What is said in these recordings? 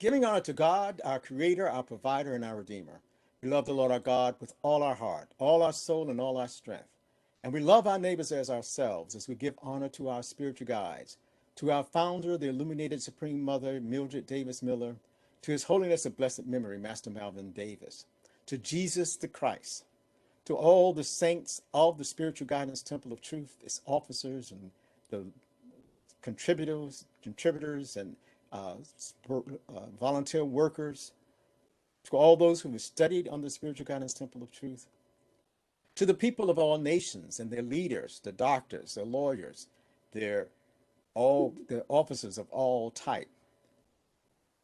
Giving honor to God, our Creator, our Provider, and our Redeemer. We love the Lord our God with all our heart, all our soul, and all our strength. And we love our neighbors as ourselves as we give honor to our spiritual guides, to our founder, the illuminated Supreme Mother, Mildred Davis Miller, to His Holiness of Blessed Memory, Master Malvin Davis, to Jesus the Christ, to all the saints of the Spiritual Guidance Temple of Truth, its officers and the contributors and volunteer workers, to all those who have studied on the Spiritual Guidance Temple of Truth, to the people of all nations and their leaders, the doctors, the lawyers, their all the officers of all type,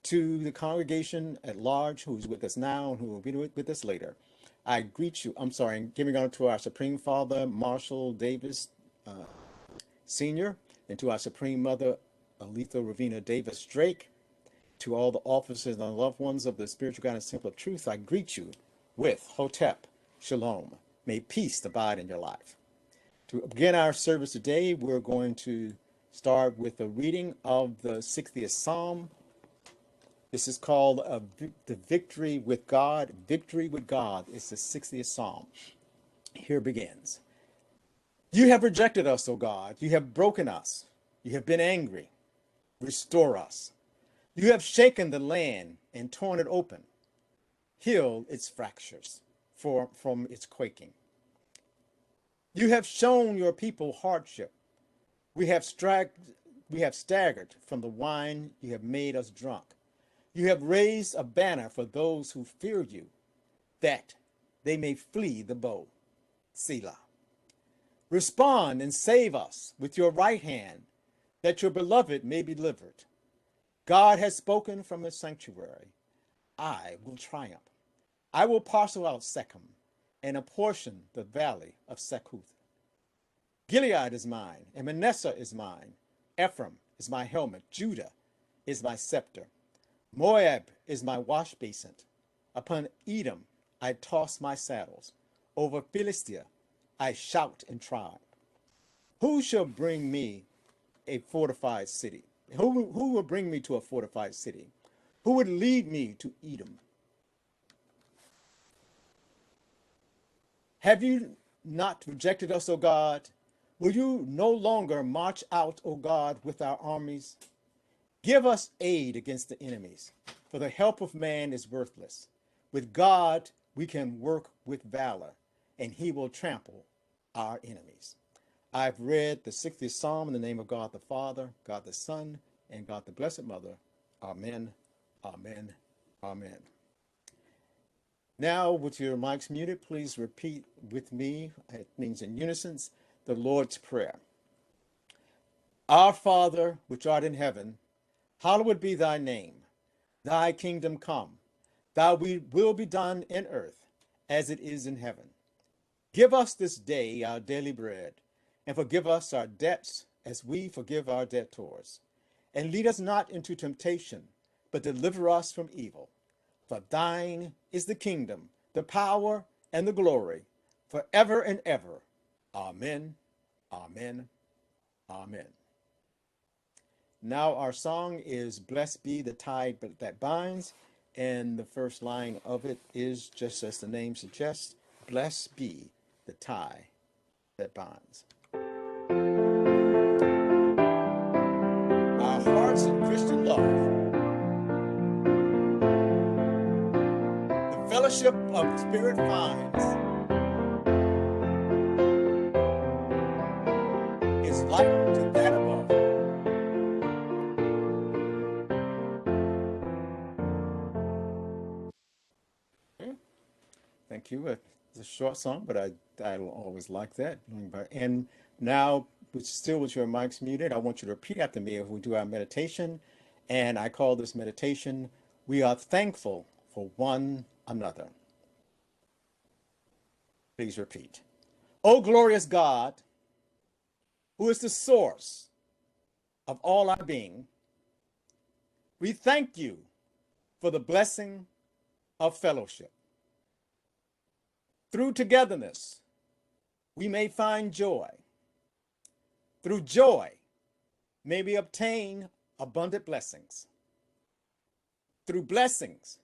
to the congregation at large who's with us now and who will be with us later. I greet you, giving honor to our Supreme Father, Marshall Davis Sr., and to our Supreme Mother, Aletha Ravina Davis Drake, to all the officers and loved ones of the Spiritual Guidance Temple of Truth, I greet you with Hotep, Shalom. May peace abide in your life. To begin our service today, we're going to start with a reading of the 60th Psalm. This is called the Victory with God. Victory with God is the 60th Psalm. Here begins. You have rejected us, O God. You have broken us. You have been angry. Restore us. You have shaken the land and torn it open. Heal its fractures from its quaking. You have shown your people hardship. We have staggered from the wine you have made us drunk. You have raised a banner for those who fear you, that they may flee the bow. Selah. Respond and save us with your right hand, that your beloved may be delivered. God has spoken from his sanctuary. I will triumph. I will parcel out Shechem and apportion the valley of Sekuth. Gilead is mine, and Manasseh is mine. Ephraim is my helmet. Judah is my scepter. Moab is my wash basin. Upon Edom I toss my saddles. Over Philistia I shout in triumph. Who shall bring me a fortified city? Who will bring me to a fortified city? Who would lead me to Edom? Have you not rejected us, O God? Will you no longer march out, O God, with our armies? Give us aid against the enemies, for the help of man is worthless. With God we can work with valor, and he will trample our enemies. I've read the 60th Psalm in the name of God the Father, God the Son, and God the Blessed Mother. Amen, amen, amen. Now, with your mics muted, please repeat with me, it means in unison, the Lord's Prayer. Our Father, which art in heaven, hallowed be thy name. Thy kingdom come. Thy will be done in earth as it is in heaven. Give us this day our daily bread, and forgive us our debts as we forgive our debtors. And lead us not into temptation, but deliver us from evil. For thine is the kingdom, the power, and the glory, forever and ever. Amen, amen, amen. Now our song is Blessed Be the Tie That Binds, and the first line of it is, just as the name suggests, Blessed be the tie that binds. Our hearts in Christian love, the fellowship of the Spirit finds, is like to that above. Okay. Thank you. It's a short song, but I always like that. And now, still with your mics muted, I want you to repeat after me as we do our meditation. And I call this meditation, We Are Thankful for One Another. Please repeat. O glorious God, who is the source of all our being, we thank you for the blessing of fellowship. Through togetherness, we may find joy. Through joy, may we obtain abundant blessings. through blessings.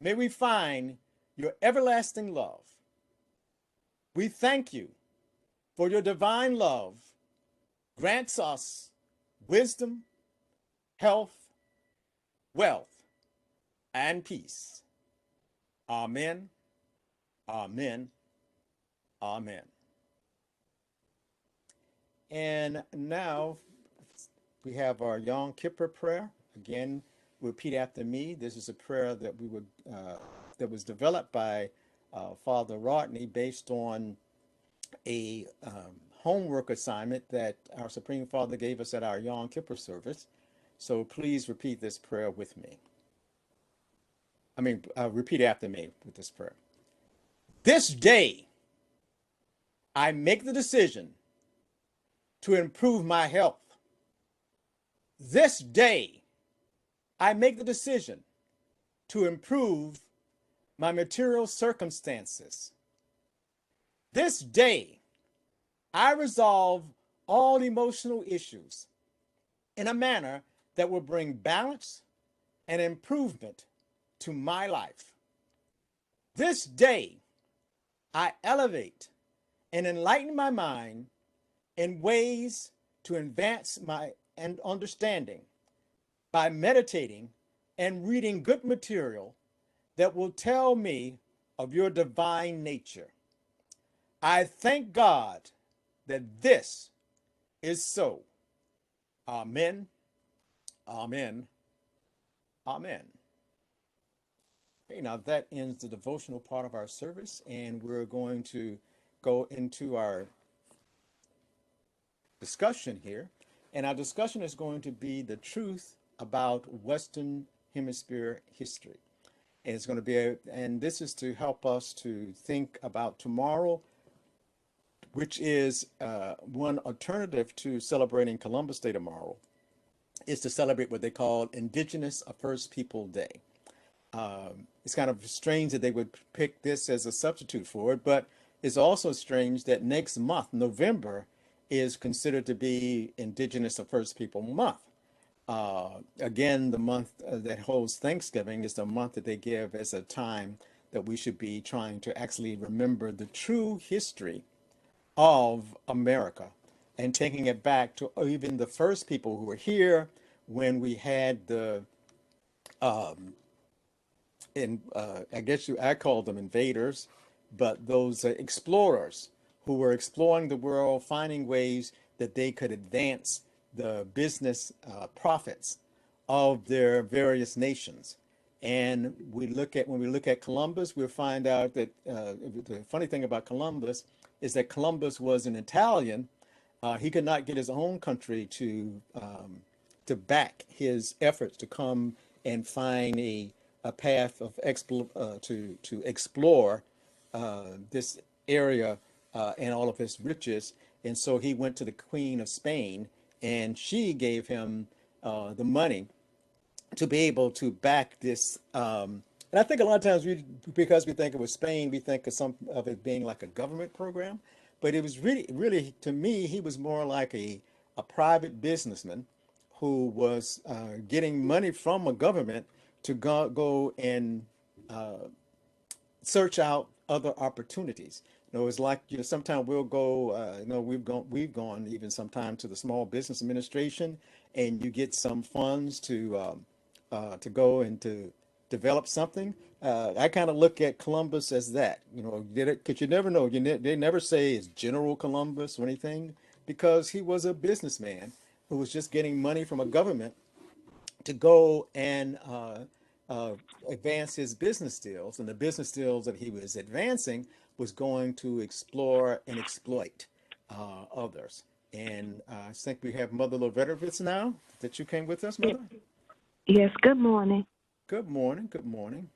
May we find your everlasting love. We thank you for your divine love grants us wisdom, health, wealth, and peace. Amen, amen, amen. And now we have our Yom Kippur prayer. Again, repeat after me. This is a prayer that was developed by Father Rodney based on a homework assignment that our Supreme Father gave us at our Yom Kippur service. So please repeat this prayer with me. Repeat after me with this prayer. This day, I make the decision to improve my health. This day, I make the decision to improve my material circumstances. This day, I resolve all emotional issues in a manner that will bring balance and improvement to my life. This day, I elevate and enlighten my mind in ways to advance my understanding by meditating and reading good material that will tell me of your divine nature. I thank God that this is so. Amen, amen, amen. Okay, now that ends the devotional part of our service, and we're going to go into our discussion here. And our discussion is going to be the truth about Western Hemisphere history. And it's going to be, and this is to help us to think about tomorrow, which is one alternative to celebrating Columbus Day tomorrow, is to celebrate what they call Indigenous First People Day. It's kind of strange that they would pick this as a substitute for it, but it's also strange that next month, November, is considered to be Indigenous First People Month. Again, the month that holds Thanksgiving is the month that they give as a time that we should be trying to actually remember the true history of America and taking it back to even the first people who were here when we had the I call them invaders, but those explorers who were exploring the world, finding ways that they could advance the business profits of their various nations. And when we look at Columbus, we'll find out that the funny thing about Columbus is that Columbus was an Italian. He could not get his own country to back his efforts to come and find a path of to explore this area and all of its riches. And so he went to the Queen of Spain, and she gave him the money to be able to back this. And I think a lot of times because we think it was Spain, we think of some of it being like a government program, but it was really, to me, he was more like a private businessman who was getting money from a government to go and search out other opportunities. It's like, sometimes we'll go, we've gone even sometime to the Small Business Administration, and you get some funds to go and to develop something. I kind of look at Columbus as that, because you never know. They never say it's General Columbus or anything, because he was a businessman who was just getting money from a government to go and advance his business deals. And the business deals that he was advancing was going to explore and exploit others. And I think we have Mother Lovetovitz now, that you came with us, Mother. Yes, good morning. Good morning. Good morning.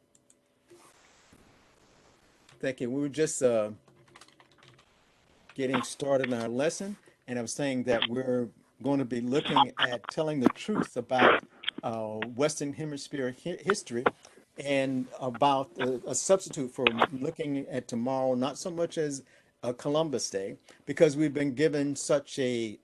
Thank you. We were just getting started in our lesson, and I was saying that we're going to be looking at telling the truth about Western Hemisphere history, and about a substitute for looking at tomorrow, not so much as Columbus Day, because we've been given such it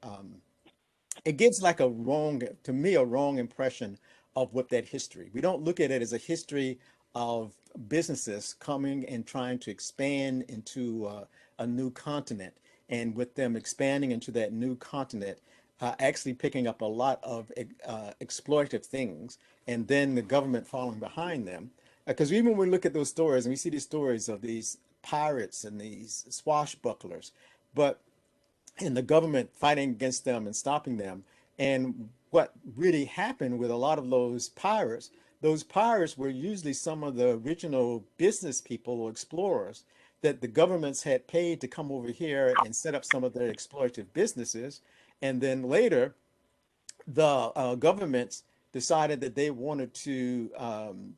gives like to me, a wrong impression of what that history. We don't look at it as a history of businesses coming and trying to expand into a new continent, and with them expanding into that new continent, actually picking up a lot of exploitative things, and then the government following behind them. Because even when we look at those stories and we see these stories of these pirates and these swashbucklers, but and the government fighting against them and stopping them. And what really happened with a lot of those pirates were usually some of the original business people or explorers that the governments had paid to come over here and set up some of their exploitative businesses. And then later, the governments decided that they wanted to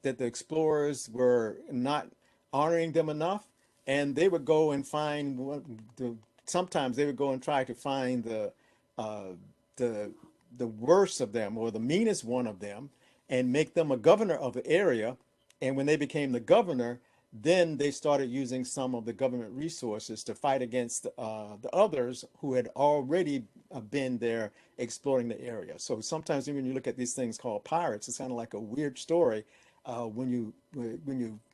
that the explorers were not honoring them enough, and they would go and find sometimes they would go and try to find uh, the the worst of them or the meanest one of them and make them a governor of the area. And when they became the governor, then they started using some of the government resources to fight against the others who had already been there exploring the area. So sometimes when you look at these things called pirates, it's kind of like a weird story when you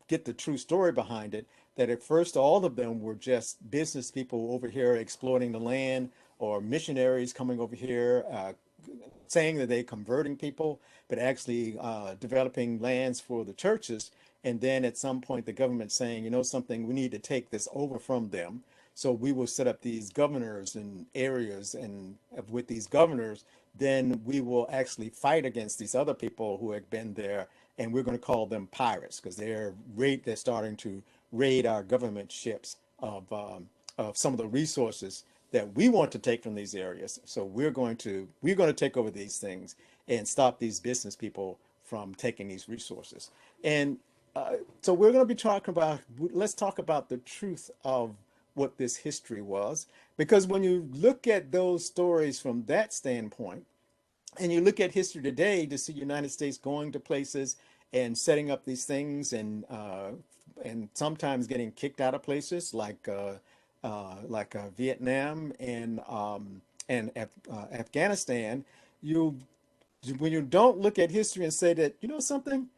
get the true story behind it. That at first all of them were just business people over here exploiting the land, or missionaries coming over here saying that they're converting people, but actually developing lands for the churches. And then at some point, the government saying, you know something, we need to take this over from them. So we will set up these governors in areas, and with these governors, then we will actually fight against these other people who have been there, and we're going to call them pirates because they're starting to raid our government ships of some of the resources that we want to take from these areas. So we're going to take over these things and stop these business people from taking these resources. And so we're going to be talking about, let's talk about the truth of what this history was. Because when you look at those stories from that standpoint, and you look at history today to see United States going to places and setting up these things, and sometimes getting kicked out of places like Vietnam and Afghanistan, you when you don't look at history and say that, you know something,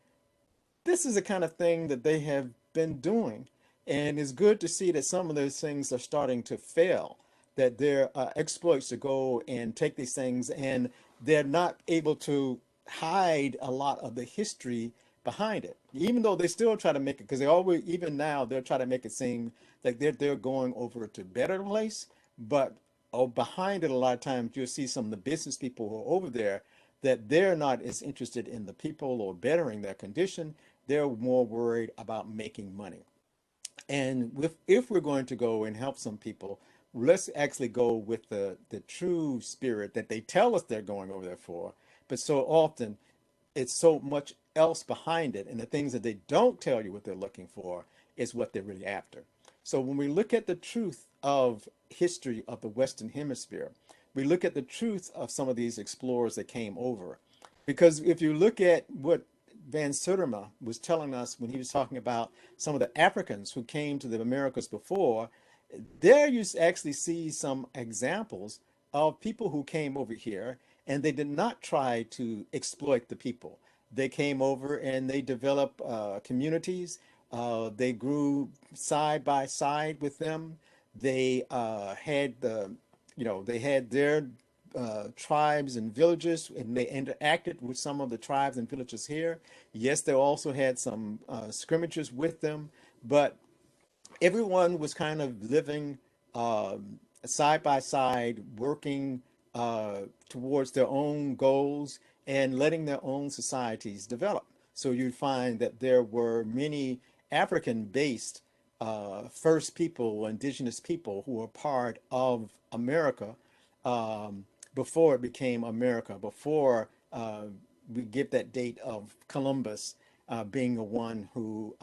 this is the kind of thing that they have been doing. And it's good to see that some of those things are starting to fail, that they're exploits to go and take these things, and they're not able to hide a lot of the history behind it, even though they still try to make it, because they always, even now, they'll try to make it seem like they're going over to a better place. But behind it, a lot of times you'll see some of the business people who are over there, that they're not as interested in the people or bettering their condition. They're more worried about making money. And if we're going to go and help some people, let's actually go with the true spirit that they tell us they're going over there for. But so often it's so much else behind it, and the things that they don't tell you what they're looking for is what they're really after. So when we look at the truth of history of the Western Hemisphere, we look at the truth of some of these explorers that came over. Because if you look at what Van Sertima was telling us when he was talking about some of the Africans who came to the Americas before, there you actually see some examples of people who came over here, and they did not try to exploit the people. They came over and they developed communities. They grew side by side with them. They they had their tribes and villages, and they interacted with some of the tribes and villages here. Yes, they also had some scrimmages with them, but everyone was kind of living side by side, working towards their own goals and letting their own societies develop. So you'd find that there were many African-based first people, indigenous people who were part of America before it became America, before we give that date of Columbus being the one who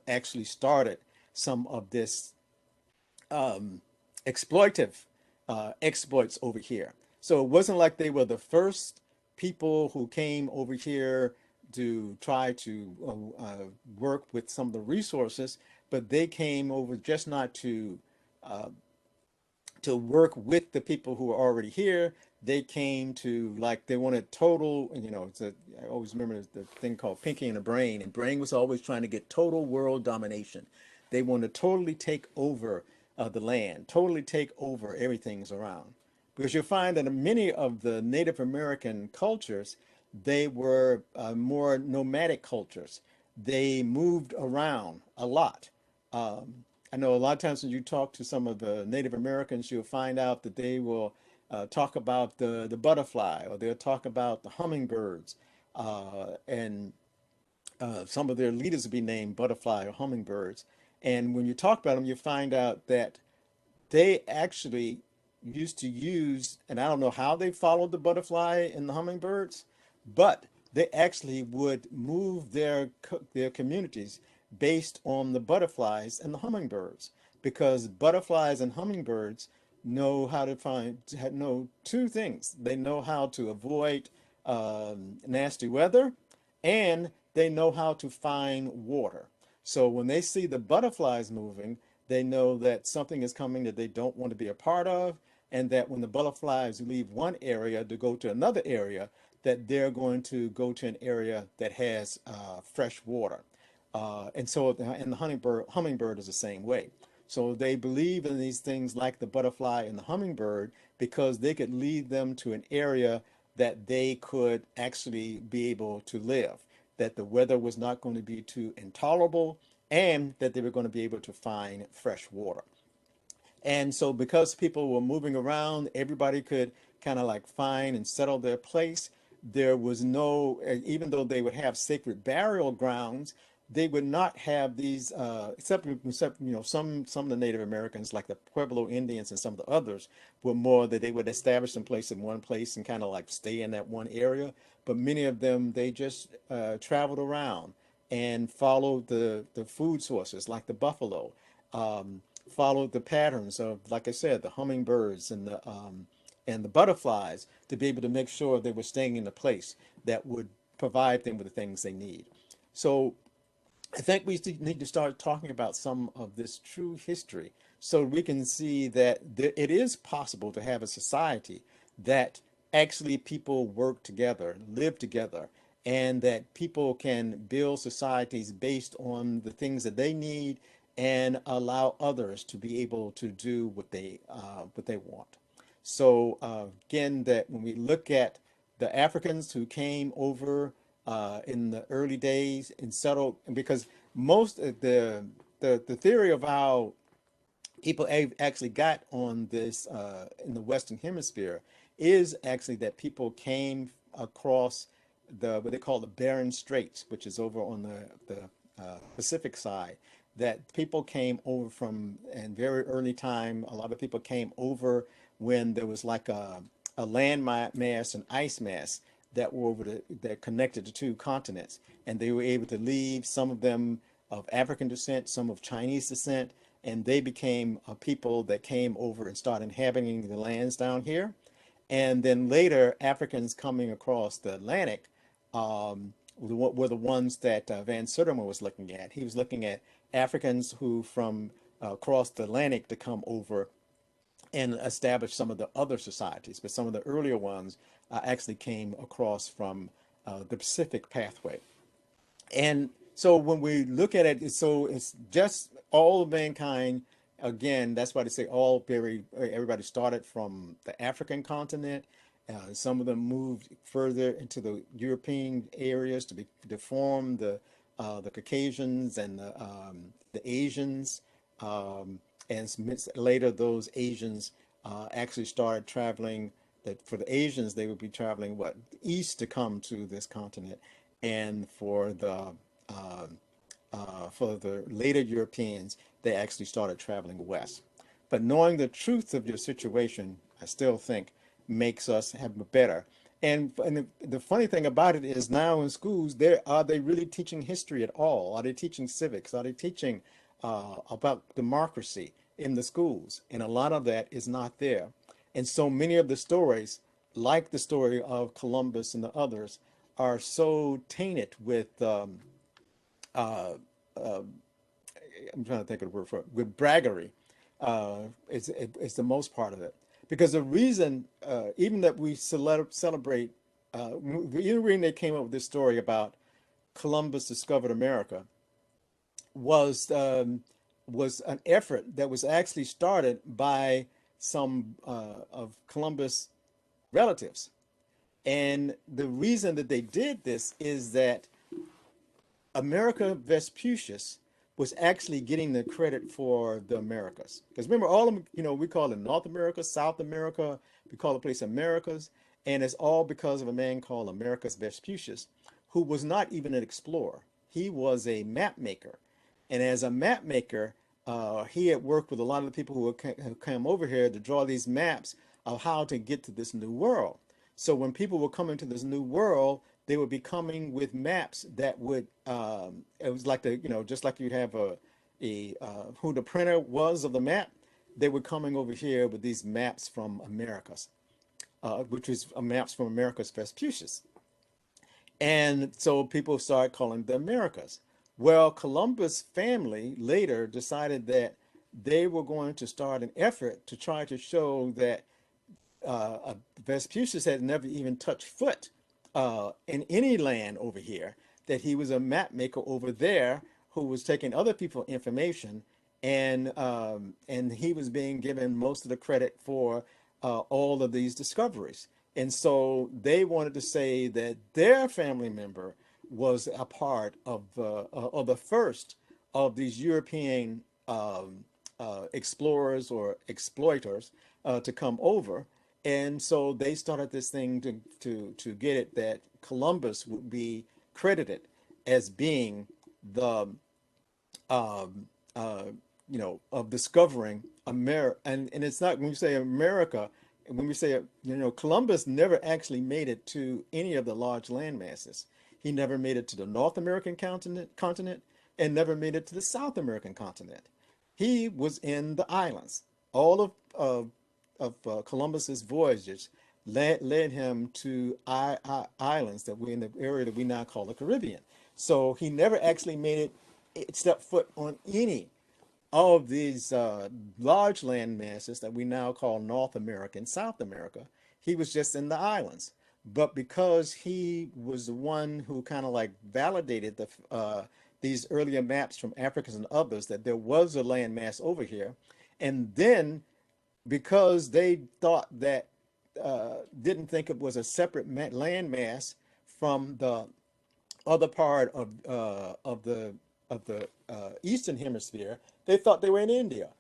actually started some of this exploitive exploits over here. So it wasn't like they were the first people who came over here to try to work with some of the resources, but they came over just not to work with the people who are already here. they came to, like, they wanted total, I always remember the thing called Pinky and the Brain, and Brain was always trying to get total world domination. They want to totally take over the land, totally take over everything's around. Because you'll find that in many of the Native American cultures, they were more nomadic cultures. They moved around a lot. I know a lot of times when you talk to some of the Native Americans, you'll find out that they will talk about the butterfly, or they'll talk about the hummingbirds, and some of their leaders will be named butterfly or hummingbirds. And when you talk about them, you find out that they actually used to use, and I don't know how they followed the butterfly and the hummingbirds, but they actually would move their communities based on the butterflies and the hummingbirds, because butterflies and hummingbirds know how to know two things. They know how to avoid nasty weather, and they know how to find water. So when they see the butterflies moving, they know that something is coming that they don't want to be a part of, and that when the butterflies leave one area to go to another area, that they're going to go to an area that has fresh water. And the hummingbird is the same way. So they believe in these things like the butterfly and the hummingbird, because they could lead them to an area that they could actually be able to live, that the weather was not going to be too intolerable, and that they were going to be able to find fresh water. And so, because people were moving around, everybody could kind of like find and settle their place. There was no, even though they would have sacred burial grounds, they would not have these, except some of the Native Americans, like the Pueblo Indians and some of the others, were more that they would establish some place in one place and kind of like stay in that one area. But many of them, they just traveled around and followed the food sources, like the buffalo. Um, Followed the patterns of, like I said, the hummingbirds and the butterflies, to be able to make sure they were staying in a place that would provide them with the things they need. So I think we need to start talking about some of this true history, so we can see that it is possible to have a society that actually people work together, live together, and that people can build societies based on the things that they need, and allow others to be able to do what they want. So again, that when we look at the Africans who came over in the early days and settled, because most of the theory of how people actually got on this in the Western Hemisphere is actually that people came across what they call the Bering Straits, which is over on the Pacific side. That people came over from, in very early time, a lot of people came over when there was like a land mass and ice mass that were that connected the two continents, and they were able to leave, some of them of African descent, some of Chinese descent, and they became a people that came over and started inhabiting the lands down here. And then later, Africans coming across the Atlantic were the ones that Van Sertima was looking at. He was looking at Africans who from across the Atlantic to come over and establish some of the other societies, but some of the earlier ones actually came across from the Pacific pathway. And so when we look at it, it's just all of mankind. Again, that's why they say everybody started from the African continent. Some of them moved further into the European areas to form the Caucasians and the Asians. And later, those Asians actually started traveling. That for the Asians, they would be traveling east to come to this continent, and uh, for the later Europeans, they actually started traveling west. But knowing the truth of your situation, I still think makes us have better. And the funny thing about it is, now in schools, are they really teaching history at all? Are they teaching civics? Are they teaching about democracy in the schools? And a lot of that is not there. And so many of the stories, like the story of Columbus and the others, are so tainted with uh, uh, I'm trying to think of the word for it, with braggery. It's the most part of it. Because the reason, even that we celebrate, the reason they came up with this story about Columbus discovered America was was an effort that was actually started by some of Columbus' relatives. And the reason that they did this is that America Vespucius was actually getting the credit for the Americas. Because remember, all of them, we call it North America, South America, we call the place Americas, and it's all because of a man called Americus Vespucius, who was not even an explorer. He was a map maker. And as a map maker, he had worked with a lot of the people who came over here to draw these maps of how to get to this new world. So when people were coming to this new world, they would be coming with maps that would it was like just like you'd have who the printer was of the map. They were coming over here with these maps from Americas, which is maps from Americus Vespucius. And so people started calling the Americas. Well, Columbus family later decided that they were going to start an effort to try to show that Vespucius had never even touched foot in any land over here, that he was a map maker over there who was taking other people's information, and he was being given most of the credit for all of these discoveries. And so they wanted to say that their family member was a part of the first of these European explorers or exploiters to come over. And so they started this thing to get it that Columbus would be credited as being the um, uh, of discovering America. And it's not, when we say America, when we say Columbus never actually made it to any of the large land masses. He never made it to the North American continent, and never made it to the South American continent. He was in the islands. All of Columbus's voyages led him to islands that we in the area that we now call the Caribbean. So he never actually made it, stepped foot on any of these large land masses that we now call North America and South America. He was just in the islands. But because he was the one who kind of like validated these earlier maps from Africans and others that there was a land mass over here, and then because they thought that didn't think it was a separate land mass from the other part of the Eastern Hemisphere, they thought they were in India.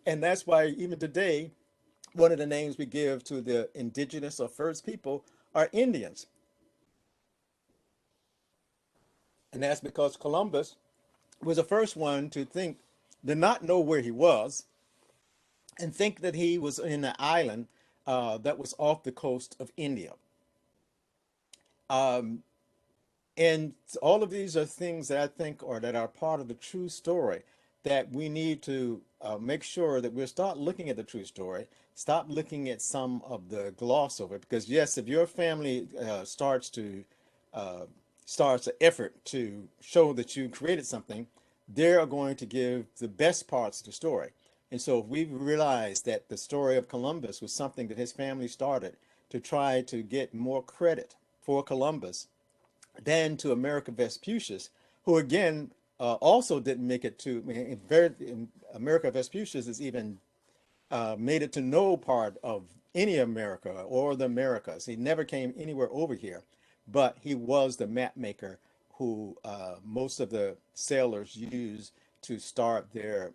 And that's why even today, one of the names we give to the indigenous or first people are Indians. And that's because Columbus was the first one to think, to not know where he was, and think that he was in an island that was off the coast of India. Um, And all of these are things that I think are that are part of the true story that we need to make sure that we start looking at the true story, stop looking at some of the gloss over it. Because yes, if your family uh, starts an effort to show that you created something, they are going to give the best parts of the story. And so if we realize that the story of Columbus was something that his family started to try to get more credit for Columbus than to America Vespucius, who again also didn't make it to. I mean, America Vespucius is even made it to no part of any America or the Americas. He never came anywhere over here, but he was the map maker who most of the sailors used to start their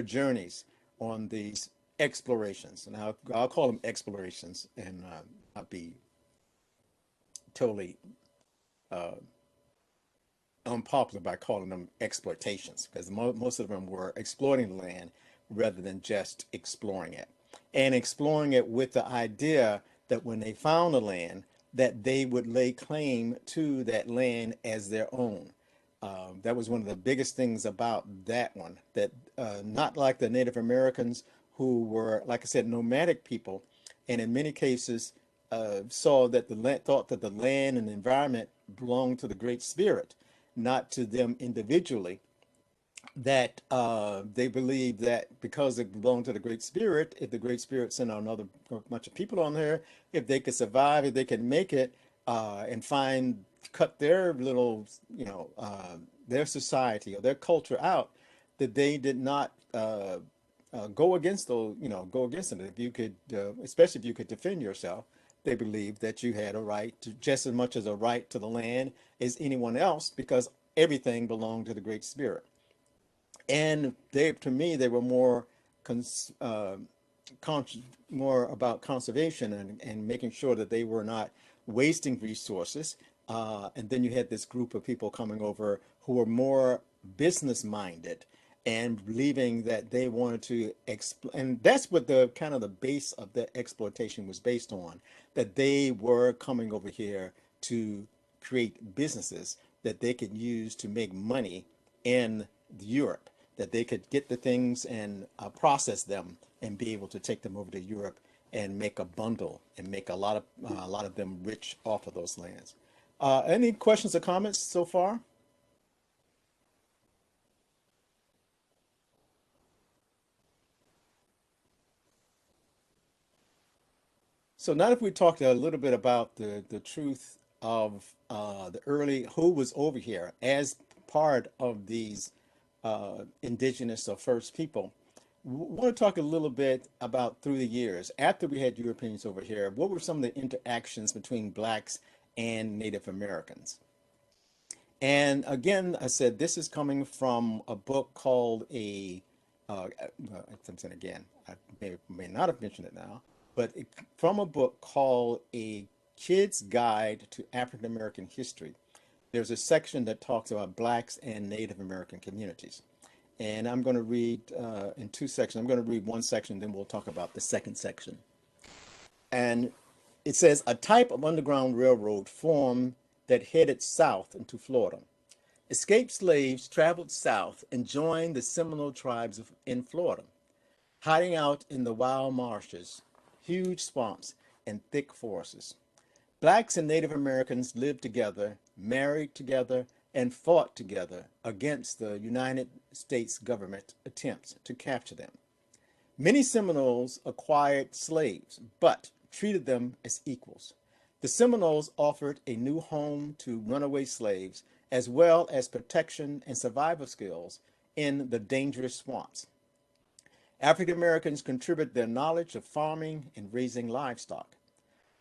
journeys on these explorations. And I'll call them explorations and not be totally unpopular by calling them exploitations, because most of them were exploiting the land rather than just exploring it, and exploring it with the idea that when they found the land, that they would lay claim to that land as their own. That was one of the biggest things about that one, that not like the Native Americans, who were, like I said, nomadic people, and in many cases saw that the land, thought that the land and the environment belonged to the Great Spirit, not to them individually. that they believe that because they belong to the Great Spirit, if the Great Spirit sent another bunch of people on there, if they could survive, if they could make it and cut their little, their society or their culture out, that they did not go against those, go against them. If you could, especially if you could defend yourself, they believed that you had a right to just as much as a right to the land as anyone else because everything belonged to the Great Spirit. And they, to me, they were more cons- uh, more about conservation and making sure that they were not wasting resources. And then you had this group of people coming over who were more business minded and believing that they wanted to and that's what the kind of the base of the exploitation was based on, that they were coming over here to create businesses that they could use to make money in Europe, that they could get the things and process them and be able to take them over to Europe and make a bundle and make a lot of them rich off of those lands. Any questions or comments so far? So now that we talked a little bit about the truth of the early who was over here as part of these indigenous or first people, want to talk a little bit about through the years after we had Europeans over here. What were some of the interactions between blacks and Native Americans? And again, I said this is coming from a book called I'm saying again, I may not have mentioned it now, but from a book called A Kid's Guide to African American History. There's a section that talks about blacks and Native American communities. And I'm going to read in two sections. I'm going to read one section, then we'll talk about the second section. And it says a type of underground railroad formed that headed south into Florida. Escaped slaves traveled south and joined the Seminole tribes in Florida, hiding out in the wild marshes, huge swamps, and thick forests. Blacks and Native Americans lived together, married together, and fought together against the United States government attempts to capture them. Many Seminoles acquired slaves, but treated them as equals. The Seminoles offered a new home to runaway slaves, as well as protection and survival skills in the dangerous swamps. African Americans contributed their knowledge of farming and raising livestock.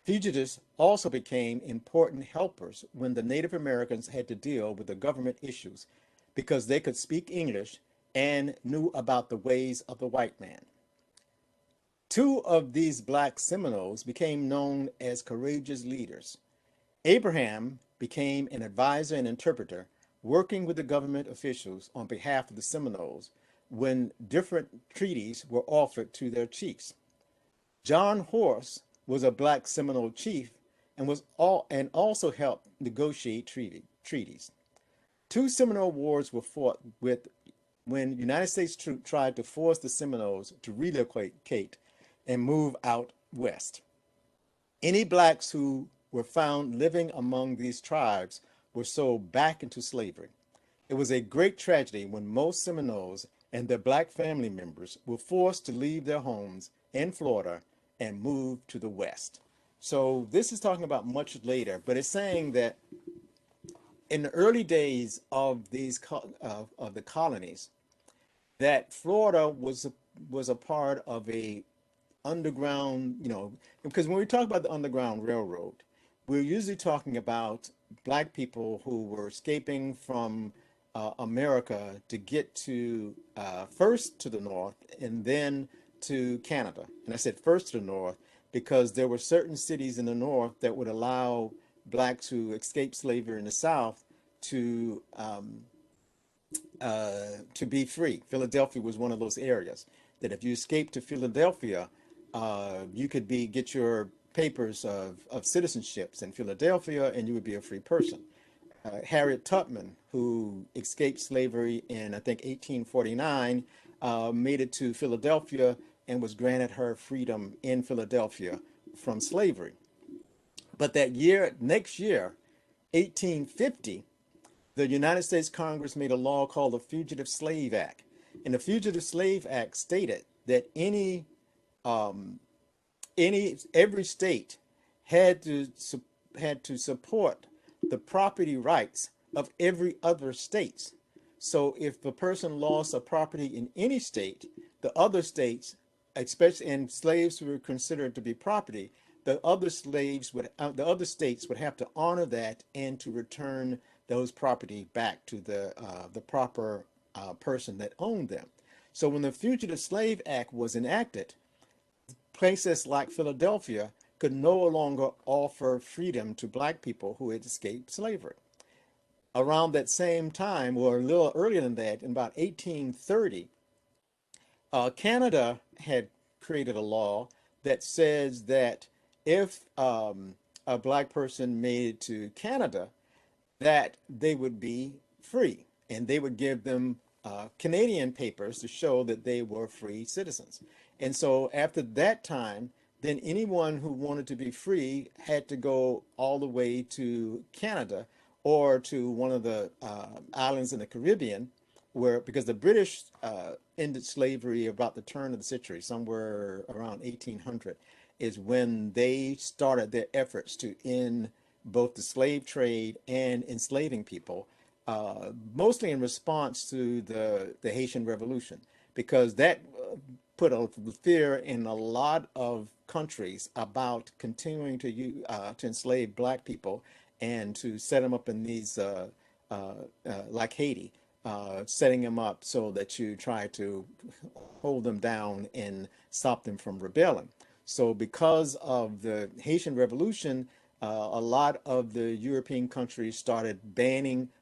Fugitives also became important helpers when the Native Americans had to deal with the government issues because they could speak English and knew about the ways of the white man. Two of these black Seminoles became known as courageous leaders. Abraham became an advisor and interpreter, working with the government officials on behalf of the Seminoles when different treaties were offered to their chiefs. John Horse was a black Seminole chief and also helped negotiate treaties. Two Seminole wars were fought with when United States troops tried to force the Seminoles to relocate and move out west. Any blacks who were found living among these tribes were sold back into slavery. It was a great tragedy when most Seminoles and their black family members were forced to leave their homes in Florida and move to the West. So this is talking about much later, but it's saying that in the early days of of the colonies, that Florida was a part of a underground, because when we talk about the Underground Railroad, we're usually talking about black people who were escaping from America to get to first to the north and then to Canada. And I said first to the north because there were certain cities in the north that would allow blacks who escaped slavery in the south to to be free. Philadelphia was one of those areas that if you escaped to Philadelphia, you could get your papers of citizenships in Philadelphia and you would be a free person. Harriet Tubman, who escaped slavery in, I think, 1849, made it to Philadelphia and was granted her freedom in Philadelphia from slavery. But that year, next year, 1850, the United States Congress made a law called the Fugitive Slave Act. And the Fugitive Slave Act stated that um, every state had to had to support the property rights of every other state. So if a person lost a property in any state, the other states, especially and slaves were considered to be property, the other states would have to honor that and to return those property back to the proper person that owned them. So when the Fugitive Slave Act was enacted, places like Philadelphia could no longer offer freedom to black people who had escaped slavery. Around that same time, or a little earlier than that, in about 1830, Canada had created a law that says that if a black person made it to Canada, that they would be free and they would give them Canadian papers to show that they were free citizens. And so after that time, then anyone who wanted to be free had to go all the way to Canada or to one of the islands in the Caribbean, where because the British ended slavery about the turn of the century, somewhere around 1800, is when they started their efforts to end both the slave trade and enslaving people, mostly in response to the Haitian Revolution, because that put a fear in a lot of countries about continuing to enslave black people and to set them up in these like Haiti, setting them up so that you try to hold them down and stop them from rebelling. So because of the Haitian Revolution, a lot of the European countries started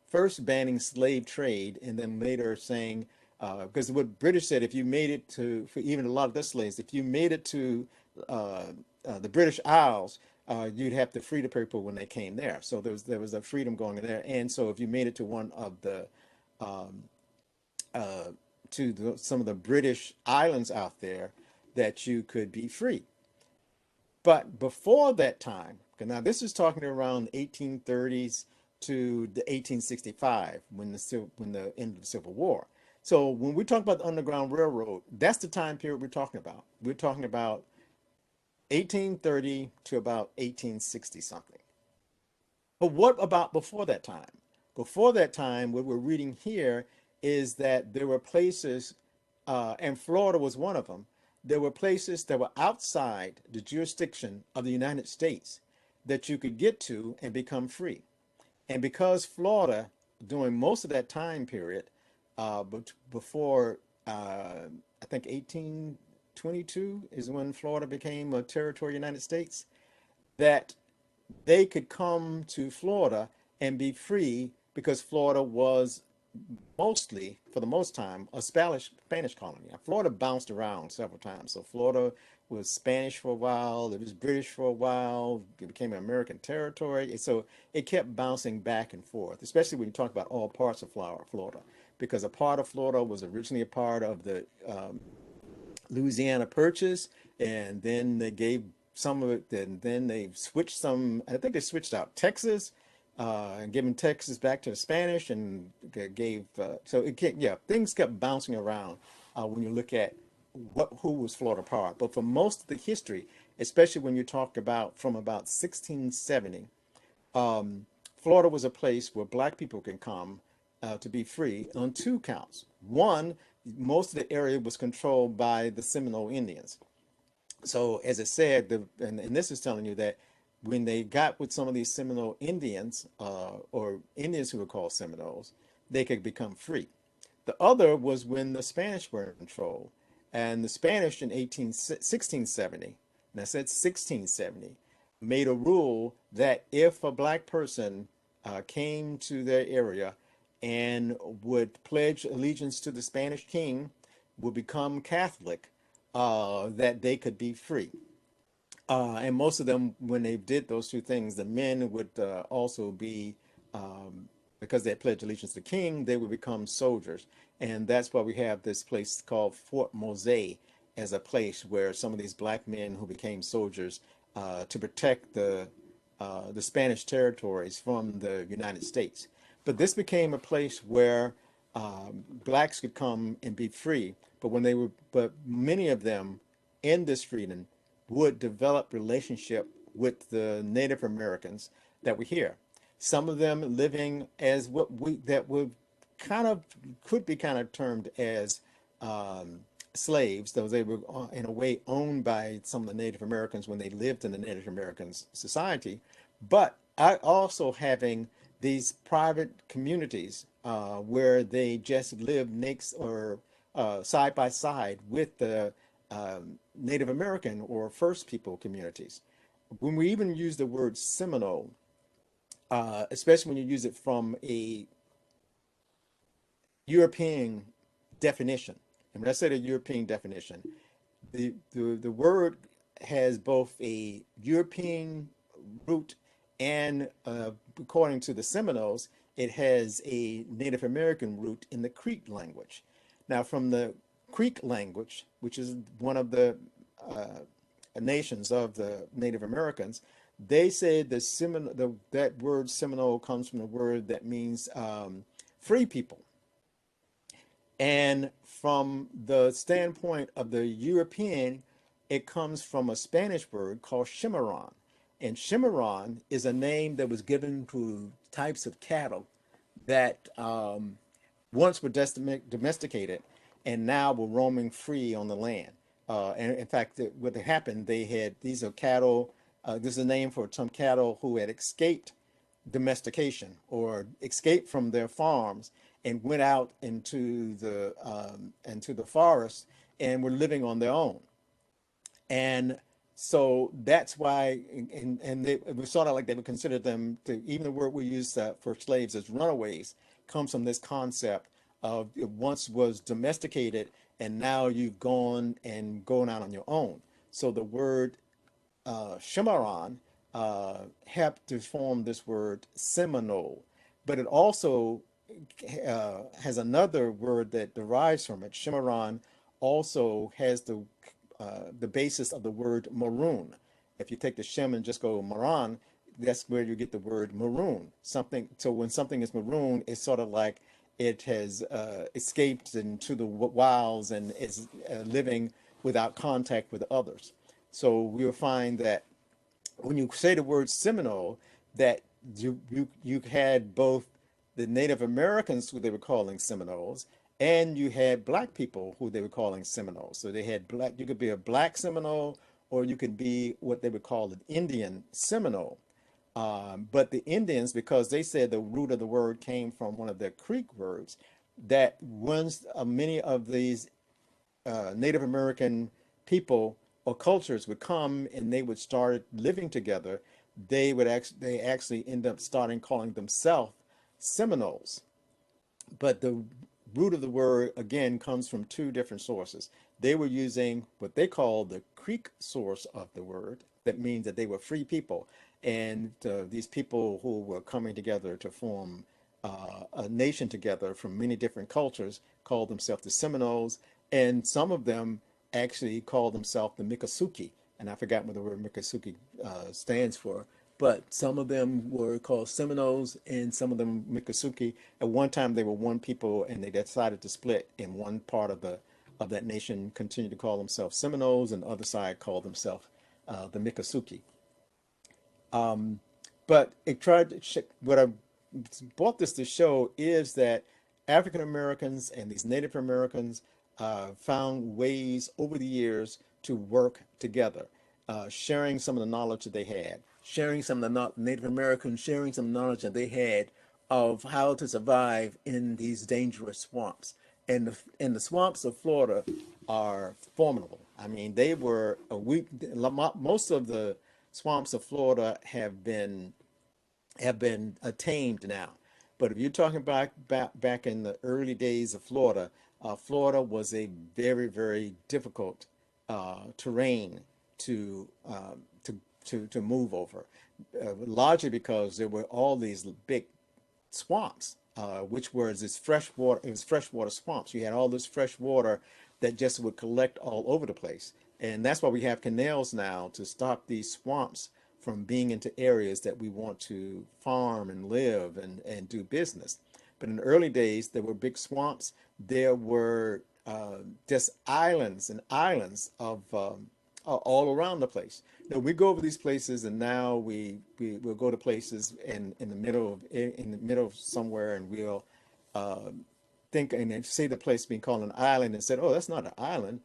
first banning slave trade, and then later saying, because what British said, if you made it to, for even a lot of the slaves, if you made it to uh, the British Isles, you'd have to free the people when they came there. So there was a freedom going in there, and so if you made it to one of the um, some of the British islands out there, that you could be free. But before that time, now this is talking around 1830s to the 1865 when the end of the Civil War. So when we talk about the Underground Railroad, that's the time period we're talking about. We're talking about 1830 to about 1860 something. But what about before that time? Before that time, what we're reading here is that there were places, and Florida was one of them. There were places that were outside the jurisdiction of the United States that you could get to and become free. And because Florida, during most of that time period, but before I think 1822 is when Florida became a territory of the United States, that they could come to Florida and be free because Florida was mostly, for the most time, a Spanish colony. Now, Florida bounced around several times. So Florida was Spanish for a while, it was British for a while, it became an American territory. So it kept bouncing back and forth, especially when you talk about all parts of Florida, because a part of Florida was originally a part of the Louisiana Purchase, and then they gave some of it, and then they switched some, I think they switched out Texas, and giving Texas back to the Spanish, and gave, so it kept, yeah, things kept bouncing around when you look at who was Florida part. But for most of the history, especially when you talk about from about 1670, um, Florida was a place where black people can come to be free on two counts. One, most of the area was controlled by the Seminole Indians. So, as I said, and this is telling you that when they got with some of these Seminole Indians, or Indians who were called Seminoles, they could become free. The other was when the Spanish were in control. And the Spanish in 1670, and I said 1670, made a rule that if a black person came to their area and would pledge allegiance to the Spanish king, would become Catholic, that they could be free. And most of them, when they did those two things, the men would also be, because they had pledged allegiance to the king, they would become soldiers. And that's why we have this place called Fort Mose as a place where some of these black men who became soldiers to protect the Spanish territories from the United States. But this became a place where blacks could come and be free. But many of them in this freedom would develop relationship with the Native Americans that were here. Some of them living as what we that would kind of could be kind of termed as slaves, though they were in a way owned by some of the Native Americans when they lived in the Native American society. But I also having these private communities where they just live next or side by side with the Native American or First People communities. When we even use the word Seminole, especially when you use it from a European definition, and when I say the European definition, the word has both a European root and, according to the Seminoles, it has a Native American root in the Creek language. Now, from the Creek language, which is one of the uh, nations of the Native Americans, they said that word Seminole comes from the word that means free people. And from the standpoint of the European, it comes from a Spanish word called chimarrón. And chimarrón is a name that was given to types of cattle that once were domesticated and now were roaming free on the land. And in fact, what happened, they had these are cattle. This is a name for some cattle who had escaped domestication or escaped from their farms and went out into the forest and were living on their own. And so that's why, it was sort of like they would consider them to, even the word we use for slaves as runaways comes from this concept of it once was domesticated and now you've gone out on your own. So the word Cimarron helped to form this word Seminole, but it also has another word that derives from it. Cimarron also has the basis of the word maroon. If you take the Shem and just go maran, that's where you get the word maroon. Something. So when something is maroon, it's sort of like it has escaped into the wilds and is living without contact with others. So we'll find that when you say the word Seminole, that you had both the Native Americans who they were calling Seminoles, and you had black people who they were calling Seminoles. So they had black. You could be a black Seminole, or you could be what they would call an Indian Seminole. But the Indians, because they said the root of the word came from one of their Creek words, that once many of these Native American people or cultures would come and they would start living together, they actually end up starting calling themselves Seminoles. But the root of the word again comes from two different sources. They were using what they call the Creek source of the word. That means that they were free people, and these people who were coming together to form a nation together from many different cultures called themselves the Seminoles, and some of them actually called themselves the Miccosukee. And I forgot what the word Miccosukee stands for, but some of them were called Seminoles and some of them Miccosukee. At one time, they were one people, and they decided to split. In one part of that nation continued to call themselves Seminoles, and the other side called themselves the Miccosukee. But it tried to what I brought this to show is that African Americans and these Native Americans found ways over the years to work together, sharing some of the knowledge that they had, sharing some of the Native Americans, sharing some knowledge that they had of how to survive in these dangerous swamps. And the swamps of Florida are formidable. I mean, they were most of the swamps of Florida have been tamed now. But if you're talking about back in the early days of Florida, Florida was a very, very difficult terrain to to move over, largely because there were all these big swamps, which was this fresh water. It was freshwater swamps. You had all this fresh water that just would collect all over the place, and that's why we have canals now to stop these swamps from being into areas that we want to farm and live and do business. But in the early days, there were big swamps. There were just islands and islands of all around the place. Now we go over these places, and now we will go to places in the middle of somewhere, and we'll uh, think and see the place being called an island, and said, "Oh, that's not an island.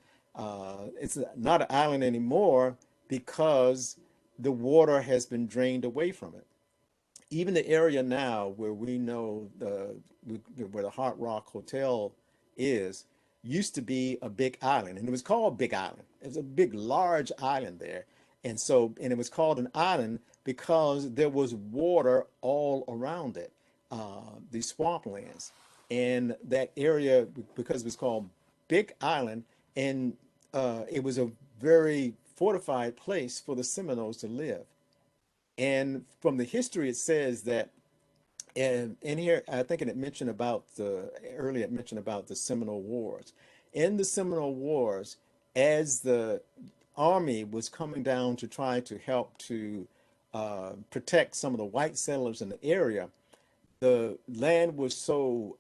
It's not an island anymore because the water has been drained away from it." Even the area now where we know where the Hard Rock Hotel is used to be a big island, and it was called Big Island. It was a big, large island there, and it was called an island because there was water all around it, the swamplands, and that area because it was called Big Island, and it was a very fortified place for the Seminoles to live. And from the history, it says that, and in here, I think it mentioned about the earlier, it mentioned about the Seminole Wars. In the Seminole Wars, as the army was coming down to try to help to protect some of the white settlers in the area, the land was so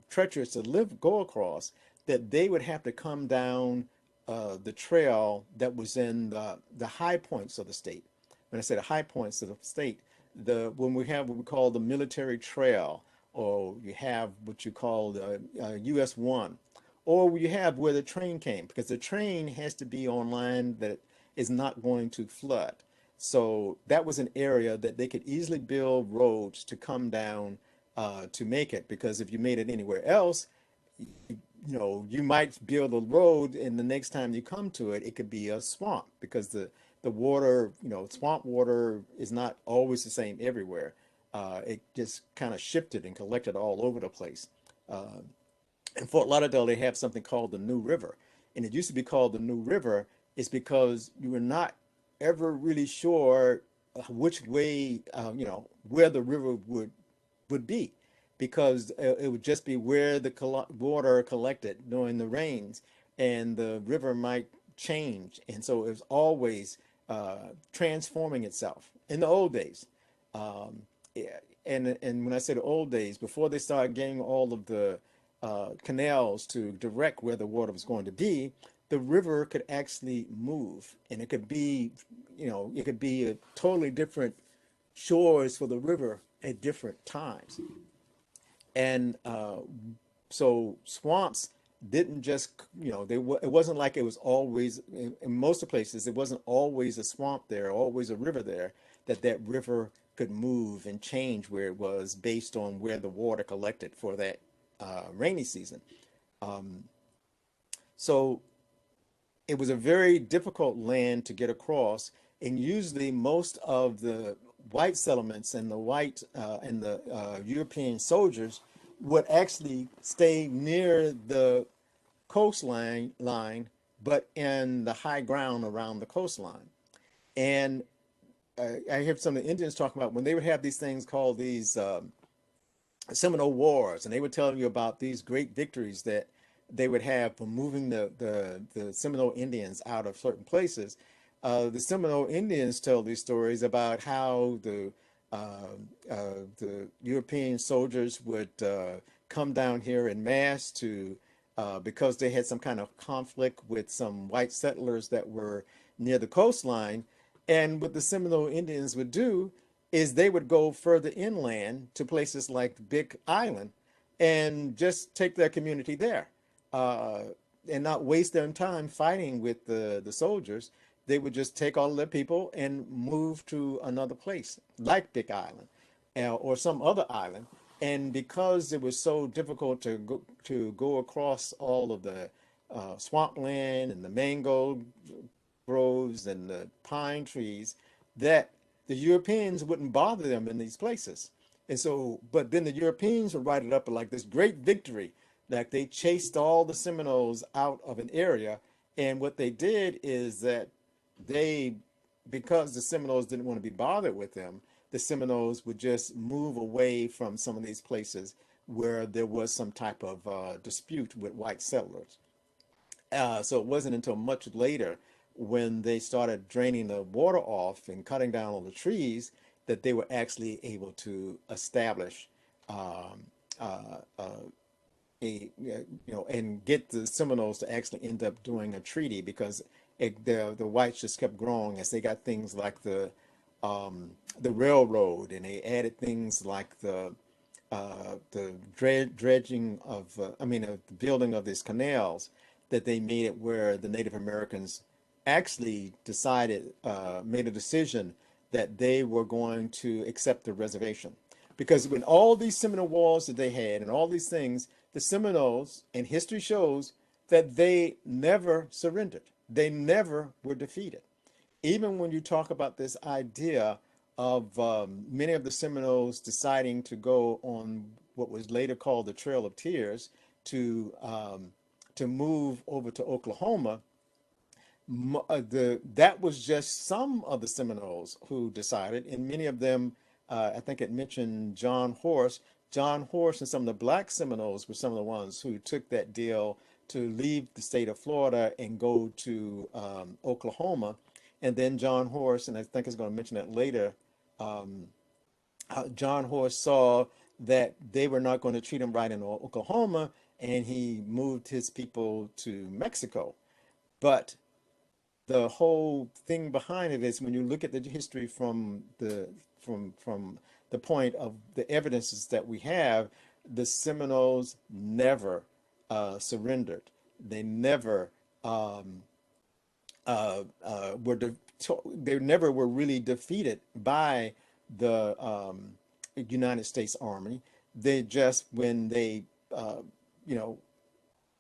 treacherous to go across that they would have to come down the trail that was in the high points of the state. When I say the high points of the state, when we have what we call the military trail, or you have what you call the US 1, or you have where the train came, because the train has to be on land that is not going to flood. So that was an area that they could easily build roads to come down to make it, because if you made it anywhere else, you might build a road, and the next time you come to it, it could be a swamp, because the water, swamp water is not always the same everywhere. It just kind of shifted and collected all over the place. Uh, in Fort Lauderdale, they have something called the New River, and it used to be called the New River. Is because you were not ever really sure which way, where the river would be, because it would just be where the water collected during the rains, and the river might change, and so it was always transforming itself in the old days. Um, yeah, and when I say the old days, before they started getting all of the canals to direct where the water was going to be, the river could actually move, and it could be a totally different shores for the river at different times. And so swamps didn't just, it wasn't like it was always, in most of the places, it wasn't always a swamp there, always a river there, that river could move and change where it was based on where the water collected for that rainy season. Um, so it was a very difficult land to get across, and usually most of the white settlements and the European soldiers would actually stay near the but in the high ground around the coastline. And I heard some of the Indians talking about when they would have these things called these Seminole Wars, and they would tell you about these great victories that they would have for moving the Seminole Indians out of certain places. The Seminole Indians tell these stories about how the European soldiers would come down here in mass to because they had some kind of conflict with some white settlers that were near the coastline. And what the Seminole Indians would do is they would go further inland to places like Big Island and just take their community there, uh, and not waste their time fighting with the soldiers. They would just take all of their people and move to another place like Big Island, or some other island. And because it was so difficult to go across all of the swampland and the mango groves and the pine trees, that the Europeans wouldn't bother them in these places. And so, but then the Europeans would write it up like this great victory, like they chased all the Seminoles out of an area. And what they did is that they, because the Seminoles didn't want to be bothered with them, the Seminoles would just move away from some of these places where there was some type of dispute with white settlers. So it wasn't until much later when they started draining the water off and cutting down all the trees, that they were actually able to establish um, uh, uh, and get the Seminoles to actually end up doing a treaty, because the whites just kept growing as they got things like the railroad, and they added things like the dredging of the building of these canals, that they made it where the Native Americans actually made a decision that they were going to accept the reservation. Because when all these Seminole wars that they had and all these things, the Seminoles, and history shows that they never surrendered. They never were defeated. Even when you talk about this idea of many of the Seminoles deciding to go on what was later called the Trail of Tears to move over to Oklahoma, that was just some of the Seminoles who decided, and many of them, I think it mentioned John Horse. John Horse and some of the black Seminoles were some of the ones who took that deal to leave the state of Florida and go to Oklahoma. And then John Horse, and I think I was going to mention that later, um, John Horse saw that they were not going to treat him right in Oklahoma, and he moved his people to Mexico. But the whole thing behind it is, when you look at the history from the point of the evidences that we have, the Seminoles never surrendered. They never um, they never were really defeated by the United States Army. They just, when uh, you know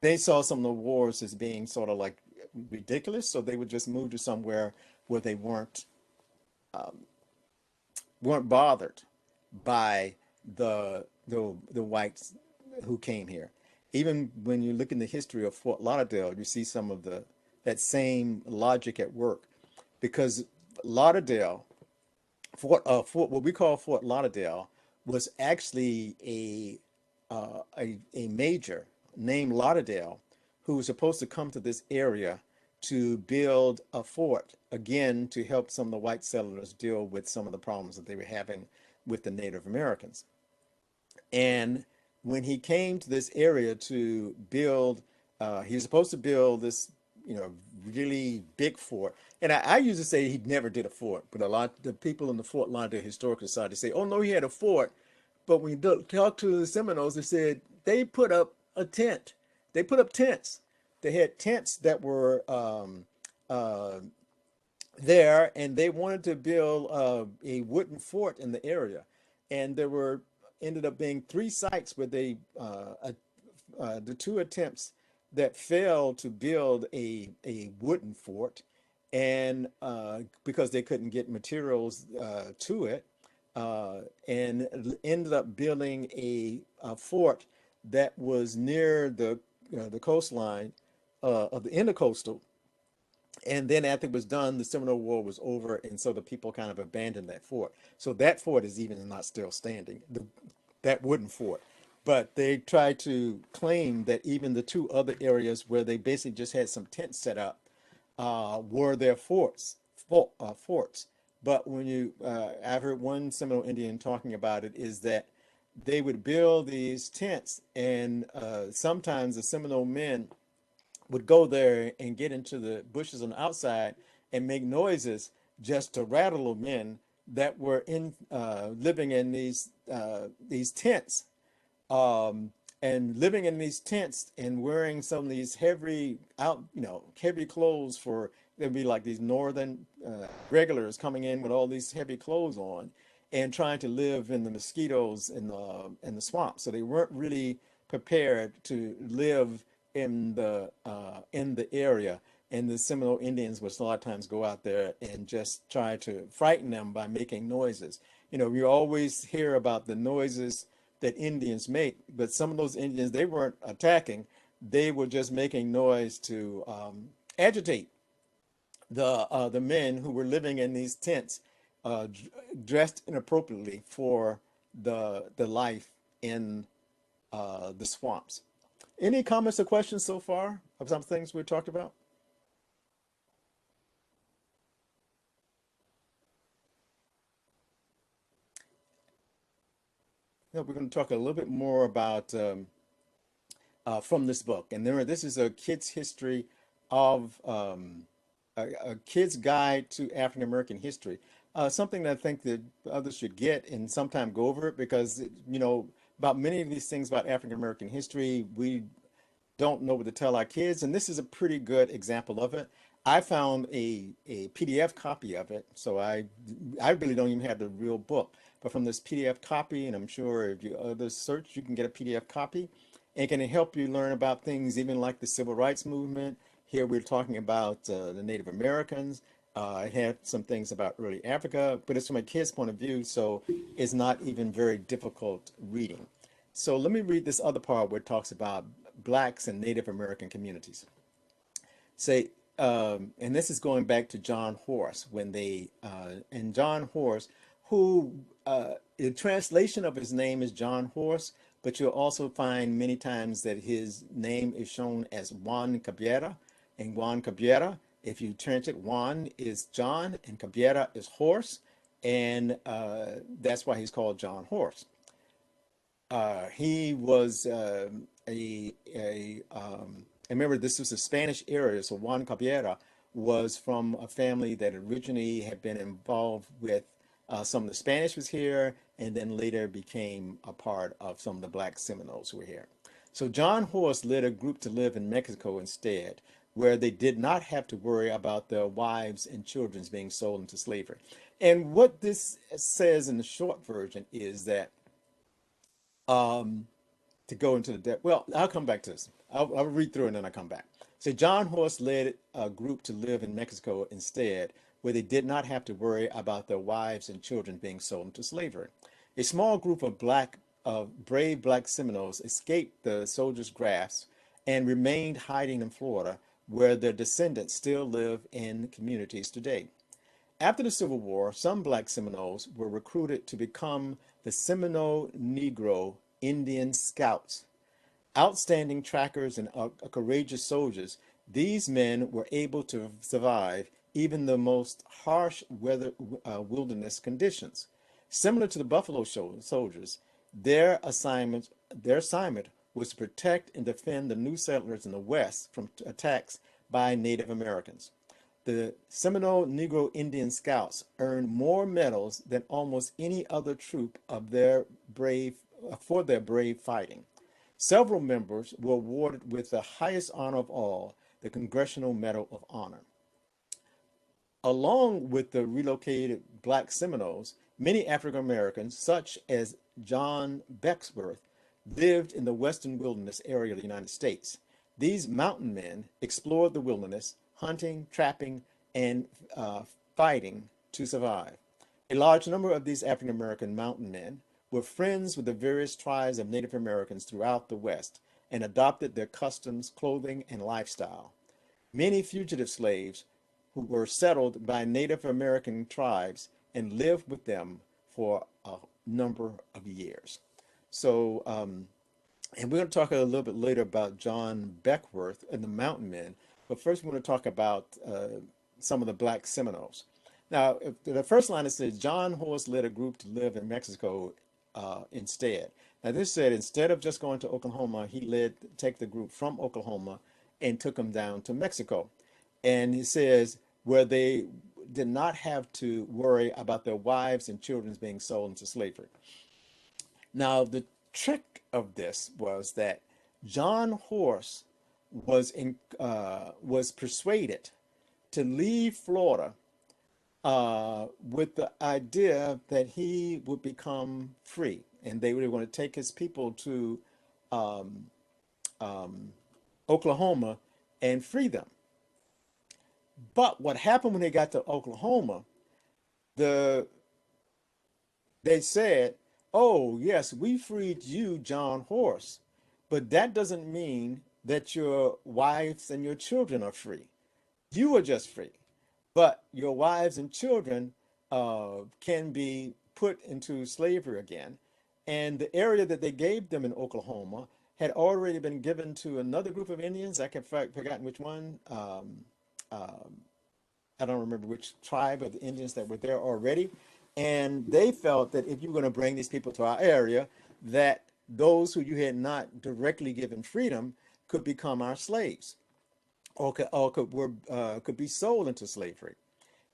they saw some of the wars as being sort of like ridiculous, so they would just move to somewhere where they weren't bothered by the whites who came here. Even when you look in the history of Fort Lauderdale, you see some of the that same logic at work, because Lauderdale, Fort what we call Fort Lauderdale, was actually a major named Lauderdale who was supposed to come to this area to build a fort, again to help some of the white settlers deal with some of the problems that they were having with the Native Americans. And when he came to this area to build, he was supposed to build this, really big fort. And I usually say he never did a fort, but a lot of the people in the Fort Lauderdale Historical Society say, "Oh no, he had a fort." But when you talk to the Seminoles, they said they put up a tent. They put up tents. They had tents that were uh, there, and they wanted to build a wooden fort in the area. And there were ended up being three sites where the two attempts that failed to build a wooden fort, and because they couldn't get materials to it, and ended up building a fort that was near the coastline of the intercoastal. And then after it was done, the Seminole War was over, and so the people kind of abandoned that fort. So that fort is even not still standing, that wooden fort. But they tried to claim that even the two other areas where they basically just had some tents set up were their forts. But I've heard one Seminole Indian talking about it, is that they would build these tents, and sometimes the Seminole men would go there and get into the bushes on the outside and make noises just to rattle the men that were in living in these tents, um, and living in these tents and wearing some of these heavy clothes. For there'd be like these northern regulars coming in with all these heavy clothes on and trying to live in the mosquitoes in the swamp. So they weren't really prepared to live in the area. And the Seminole Indians would a lot of times go out there and just try to frighten them by making noises. We always hear about the noises that Indians make, but some of those Indians, they weren't attacking; they were just making noise to agitate the men who were living in these tents, dressed inappropriately for the life in the swamps. Any comments or questions so far of some things we talked about? we're going to talk a little bit more about from this book. And remember, this is a kid's history of a kid's guide to African American history. Something that I think that others should get and sometime go over it because, about many of these things about African American history, we don't know what to tell our kids, and this is a pretty good example of it. I found a PDF copy of it, so I really don't even have the real book, but from this PDF copy, and I'm sure if you others search, you can get a PDF copy, and it can help you learn about things even like the civil rights movement. Here we're talking about the Native Americans. It had some things about early Africa, but it's from a kid's point of view, so it's not even very difficult reading. So let me read this other part where it talks about blacks and Native American communities. Say, and this is going back to John Horse when and John Horse, who the translation of his name is John Horse, but you'll also find many times that his name is shown as Juan Cabrera, and Juan Cabrera, if you translate, Juan is John and Cabrera is horse, and that's why he's called John Horse. He was I remember this was a Spanish area, so Juan Cabrera was from a family that originally had been involved with some of the Spanish was here, and then later became a part of some of the black Seminoles who were here. So John Horse led a group to live in Mexico instead, where they did not have to worry about their wives and children being sold into slavery. And what this says in the short version is that um, to go into the depth. Well, I'll come back to this. I'll read through it and then I'll come back. So John Horse led a group to live in Mexico instead, where they did not have to worry about their wives and children being sold into slavery. A small group of brave black Seminoles escaped the soldiers' grasp and remained hiding in Florida, where their descendants still live in communities today. After the Civil War, some black Seminoles were recruited to become the Seminole Negro Indian Scouts. Outstanding trackers and courageous soldiers, these men were able to survive even the most harsh wilderness conditions. Similar to the Buffalo soldiers, their assignment was to protect and defend the new settlers in the West from attacks by Native Americans. The Seminole Negro Indian Scouts earned more medals than almost any other troop of their brave for their brave fighting. Several members were awarded with the highest honor of all, the Congressional Medal of Honor. Along with the relocated black Seminoles, many African Americans, such as John Becksworth, lived in the western wilderness area of the United States. These mountain men explored the wilderness, hunting, trapping, and fighting to survive. A large number of these African American mountain men were friends with the various tribes of Native Americans throughout the West and adopted their customs, clothing, and lifestyle. Many fugitive slaves who were settled by Native American tribes and lived with them for a number of years. So, and we're going to talk a little bit later about John Beckworth and the Mountain Men, but first we're going to talk about some of the black Seminoles. Now, the first line it says John Horse led a group to live in Mexico instead. Now, this said instead of just going to Oklahoma, he take the group from Oklahoma and took them down to Mexico. And he says where they did not have to worry about their wives and children being sold into slavery. Now, the trick of this was that John Horse was persuaded to leave Florida with the idea that he would become free, and they were going to take his people to um, um, Oklahoma and free them. But what happened when they got to Oklahoma, the they said, "Oh, yes, we freed you, John Horse, but that doesn't mean that your wives and your children are free. You are just free, but your wives and children can be put into slavery again." And the area that they gave them in Oklahoma had already been given to another group of Indians. I can forgotten which one. Um, I don't remember which tribe of the Indians that were there already. And they felt that if you were going to bring these people to our area, that those who you had not directly given freedom could become our slaves, could be sold into slavery.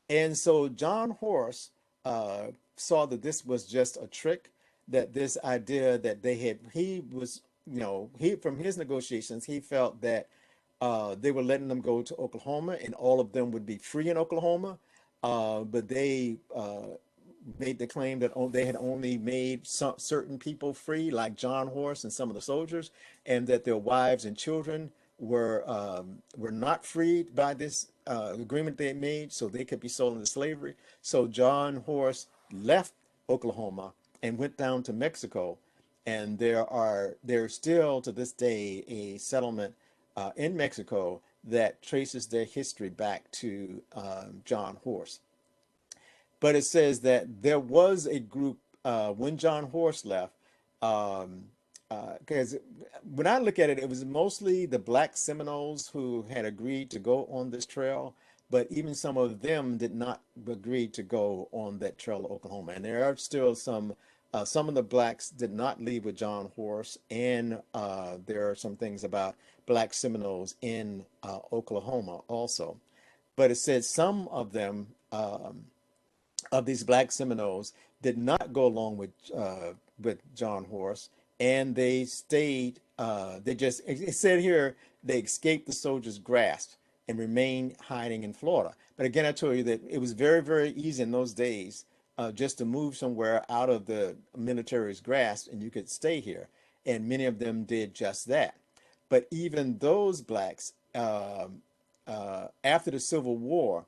And so John Horse saw that this was just a trick, that this idea that he was, he, from his negotiations, he felt that they were letting them go to Oklahoma and all of them would be free in Oklahoma. But they made the claim that they had only made certain people free, like John Horse and some of the soldiers, and that their wives and children were not freed by this agreement they had made, so they could be sold into slavery. So John Horse left Oklahoma and went down to Mexico, and there's still to this day a settlement in Mexico that traces their history back to John Horse. But it says that there was a group when John Horse left, um, because when I look at it, it was mostly the black Seminoles who had agreed to go on this trail, but even some of them did not agree to go on that trail to Oklahoma. And there are still some of the blacks did not leave with John Horse, and there are some things about black Seminoles in Oklahoma also. But it said some of them. Of these black Seminoles did not go along with John Horse, and they stayed. They just it said here they escaped the soldiers' grasp and remained hiding in Florida. But again, I told you that it was very easy in those days just to move somewhere out of the military's grasp, and you could stay here. And many of them did just that. But even those blacks, after the Civil War,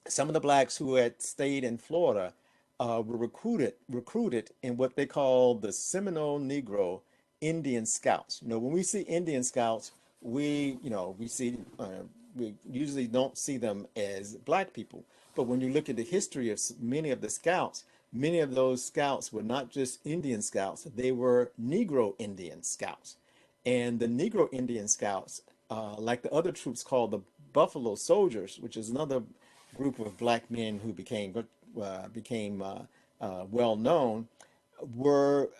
some of the blacks who had stayed in Florida were recruited in what they call the Seminole Negro Indian Scouts. When we see Indian Scouts, we usually don't see them as black people. But when you look at the history of many of the scouts, many of those scouts were not just Indian Scouts; they were Negro Indian Scouts. And the Negro Indian Scouts, like the other troops called the Buffalo Soldiers, which is another group of black men who became well known, were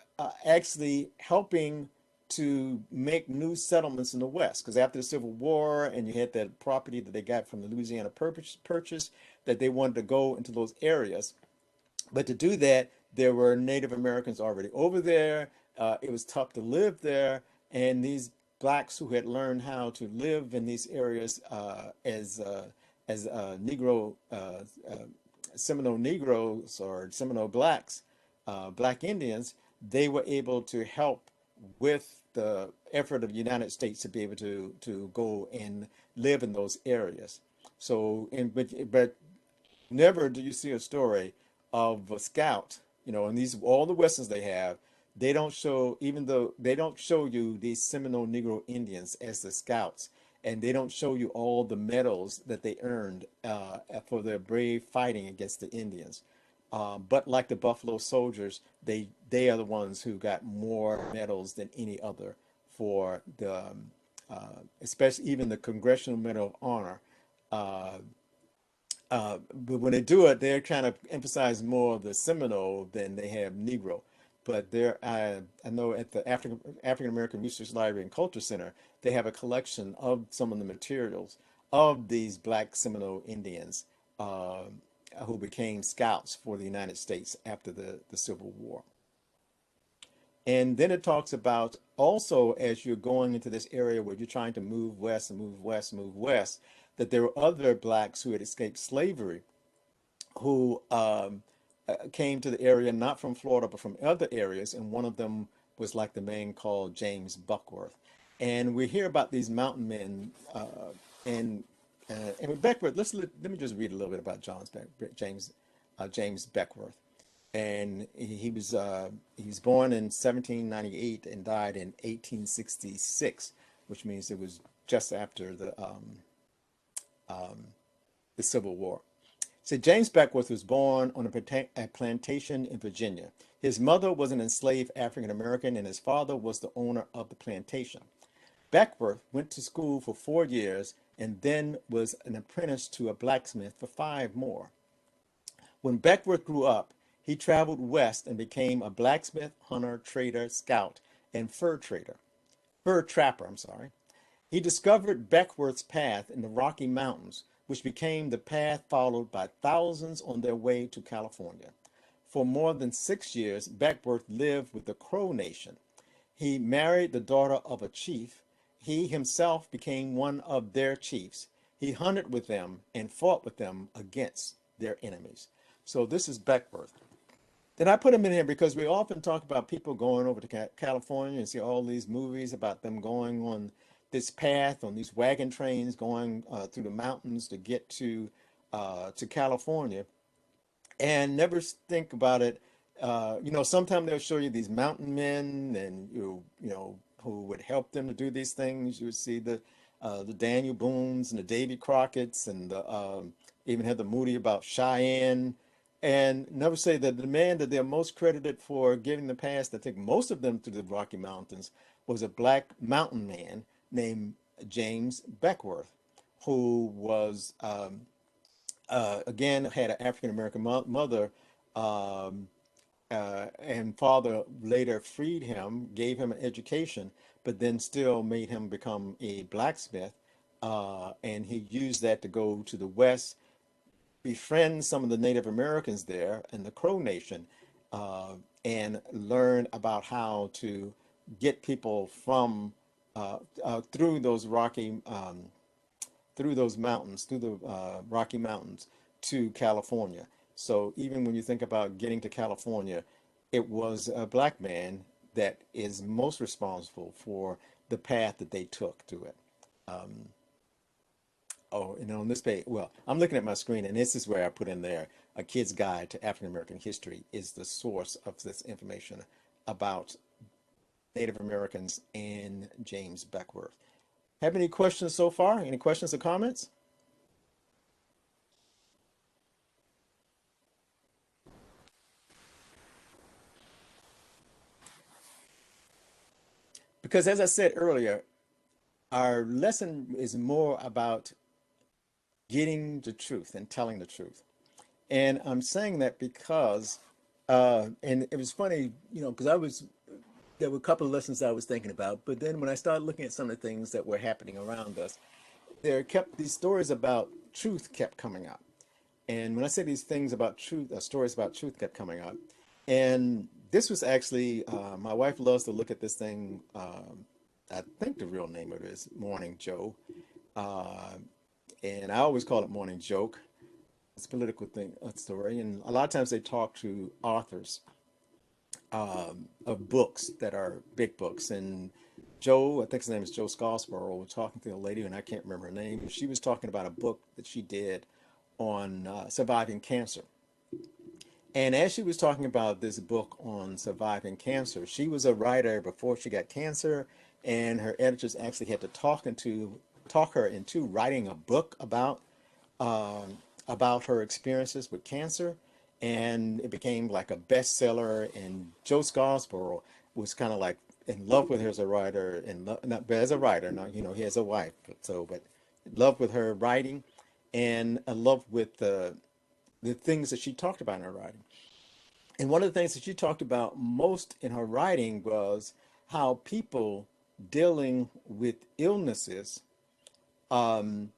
actually helping to make new settlements in the West. Because after the Civil War, and you had that property that they got from the Louisiana Purchase, that they wanted to go into those areas. But to do that, there were Native Americans already over there. It was tough to live there, and these blacks who had learned how to live in these areas as Negro Seminole Negroes or Seminole blacks, black Indians, they were able to help with the effort of the United States to be able to go and live in those areas. So, but never do you see a story of a scout, and these all the westerns they have, they don't show, even though they don't show you these Seminole Negro Indians as the scouts, and they don't show you all the medals that they earned for their brave fighting against the Indians. But like the Buffalo Soldiers, they are the ones who got more medals than any other for especially even the Congressional Medal of Honor. Uh, but when they do it, they're trying to emphasize more of the Seminole than they have Negro. But I know at the African American Research Library and Culture Center, they have a collection of some of the materials of these black Seminole Indians uh, who became scouts for the United States after the Civil War. And then it talks about also as you're going into this area where you're trying to move west and move west, move west, that there were other blacks who had escaped slavery who came to the area not from Florida but from other areas, and one of them was like the man called James Buckworth. And we hear about these mountain men, and and with Beckworth. Let me just read a little bit about James Beckworth. And he was born in 1798 and died in 1866, which means it was just after the Civil War. So James Beckwourth was born on a plantation in Virginia. His mother was an enslaved African American, and his father was the owner of the plantation. Beckwourth went to school for 4 years and then was an apprentice to a blacksmith for 5 more. When Beckwourth grew up, He traveled west and became a blacksmith, hunter, trader, scout, and fur trapper, I'm sorry. He discovered Beckworth's path in the Rocky Mountains, which became the path followed by thousands on their way to California. For more than 6 years, Beckworth lived with the Crow Nation. He married the daughter of a chief. He himself became one of their chiefs. He hunted with them and fought with them against their enemies. So this is Beckworth. Then I put him in here because we often talk about people going over to California and see all these movies about them going on this path, on these wagon trains going through the mountains to get to California, and never think about it. Sometimes they'll show you these mountain men, and who would help them to do these things. You would see the Daniel Boones and the Davy Crockett's, and even had the movie about Cheyenne, and never say that the man that they're most credited for giving the pass that took most of them to the Rocky Mountains was a black mountain man named James Beckworth, who was again had an African American mother, um, and father later freed him, gave him an education, but then still made him become a blacksmith. And he used that to go to the West, befriend some of the Native Americans there in the Crow Nation, uh, and learn about how to get people from through those through those mountains, through the Rocky Mountains to California. So even when you think about getting to California, it was a black man that is most responsible for the path that they took to it. Um, oh, and on this page, well, I'm looking at my screen, and this is where I put in there a kid's guide to African American history is the source of this information about Native Americans and James Beckworth. Have any questions so far? Any questions or comments? Because as I said earlier, our lesson is more about getting the truth and telling the truth. And I'm saying that because, and it was funny, because there were a couple of lessons I was thinking about, but then when I started looking at some of the things that were happening around us, these stories about truth kept coming up. And when I say these things about truth, stories about truth kept coming up. And this was actually, my wife loves to look at this thing. I think the real name of it is Morning Joe. Uh, and I always call it Morning Joke. It's a political thing, a story. And a lot of times they talk to authors of books that are big books. And Joe, I think his name is Joe Scalsborough, was talking to a lady, and I can't remember her name. She was talking about a book that she did on surviving cancer. And as she was talking about this book on surviving cancer, she was a writer before she got cancer, and her editors actually had to talk her into writing a book um, about her experiences with cancer, and it became like a bestseller. And Joe Scarborough was kind of like in love with her as a writer, and not as a writer. Not he has a wife, but in love with her writing, and in love with the things that she talked about in her writing. And one of the things that she talked about most in her writing was how people dealing with illnesses um,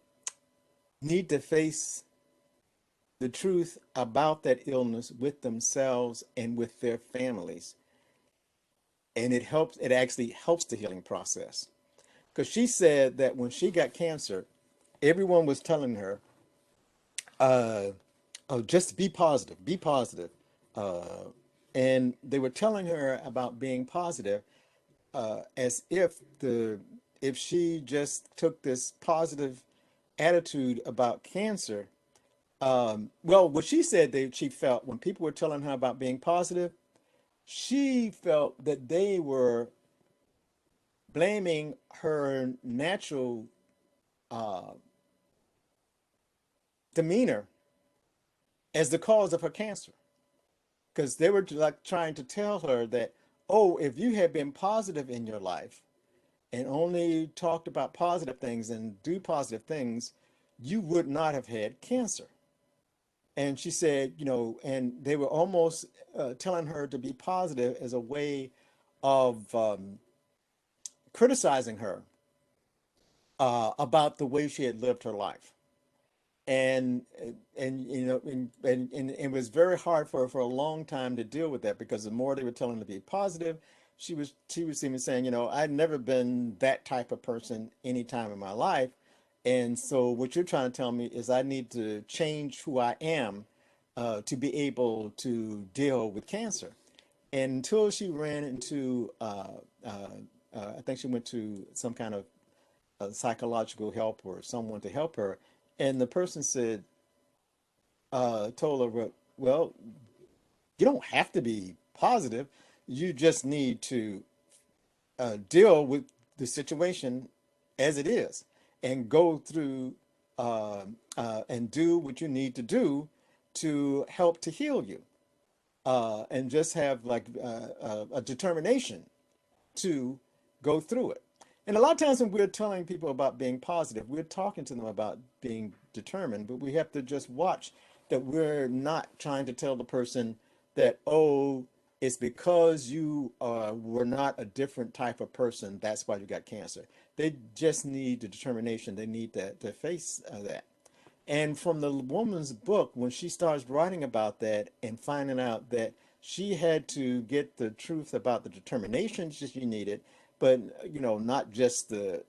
need to face the truth about that illness with themselves and with their families. And it actually helps the healing process. Because she said that when she got cancer, everyone was telling her, uh, oh, just be positive, be positive. Uh, and they were telling her about being positive as if she just took this positive attitude about cancer. Well, what she said that she felt when people were telling her about being positive, she felt that they were blaming her natural uh, demeanor as the cause of her cancer, because they were like trying to tell her that, oh, if you had been positive in your life and only talked about positive things and do positive things, you would not have had cancer. And she said, and they were almost telling her to be positive as a way of criticizing her about the way she had lived her life. And and it was very hard for her for a long time to deal with that, because the more they were telling her to be positive, she was even saying, I'd never been that type of person any time in my life. And so what you're trying to tell me is I need to change who I am to be able to deal with cancer. And until she ran into I think she went to some kind of psychological help or someone to help her. And the person said, told her, well, you don't have to be positive. You just need to deal with the situation as it is and go through and do what you need to do to help to heal you. And just have like a determination to go through it. And a lot of times when we're telling people about being positive, we're talking to them about being determined, but we have to just watch that we're not trying to tell the person that, oh, it's because you were not a different type of person, that's why you got cancer. They just need the determination. They need to face that. And from the woman's book, when she starts writing about that and finding out that she had to get the truth about the determination she needed, but not just the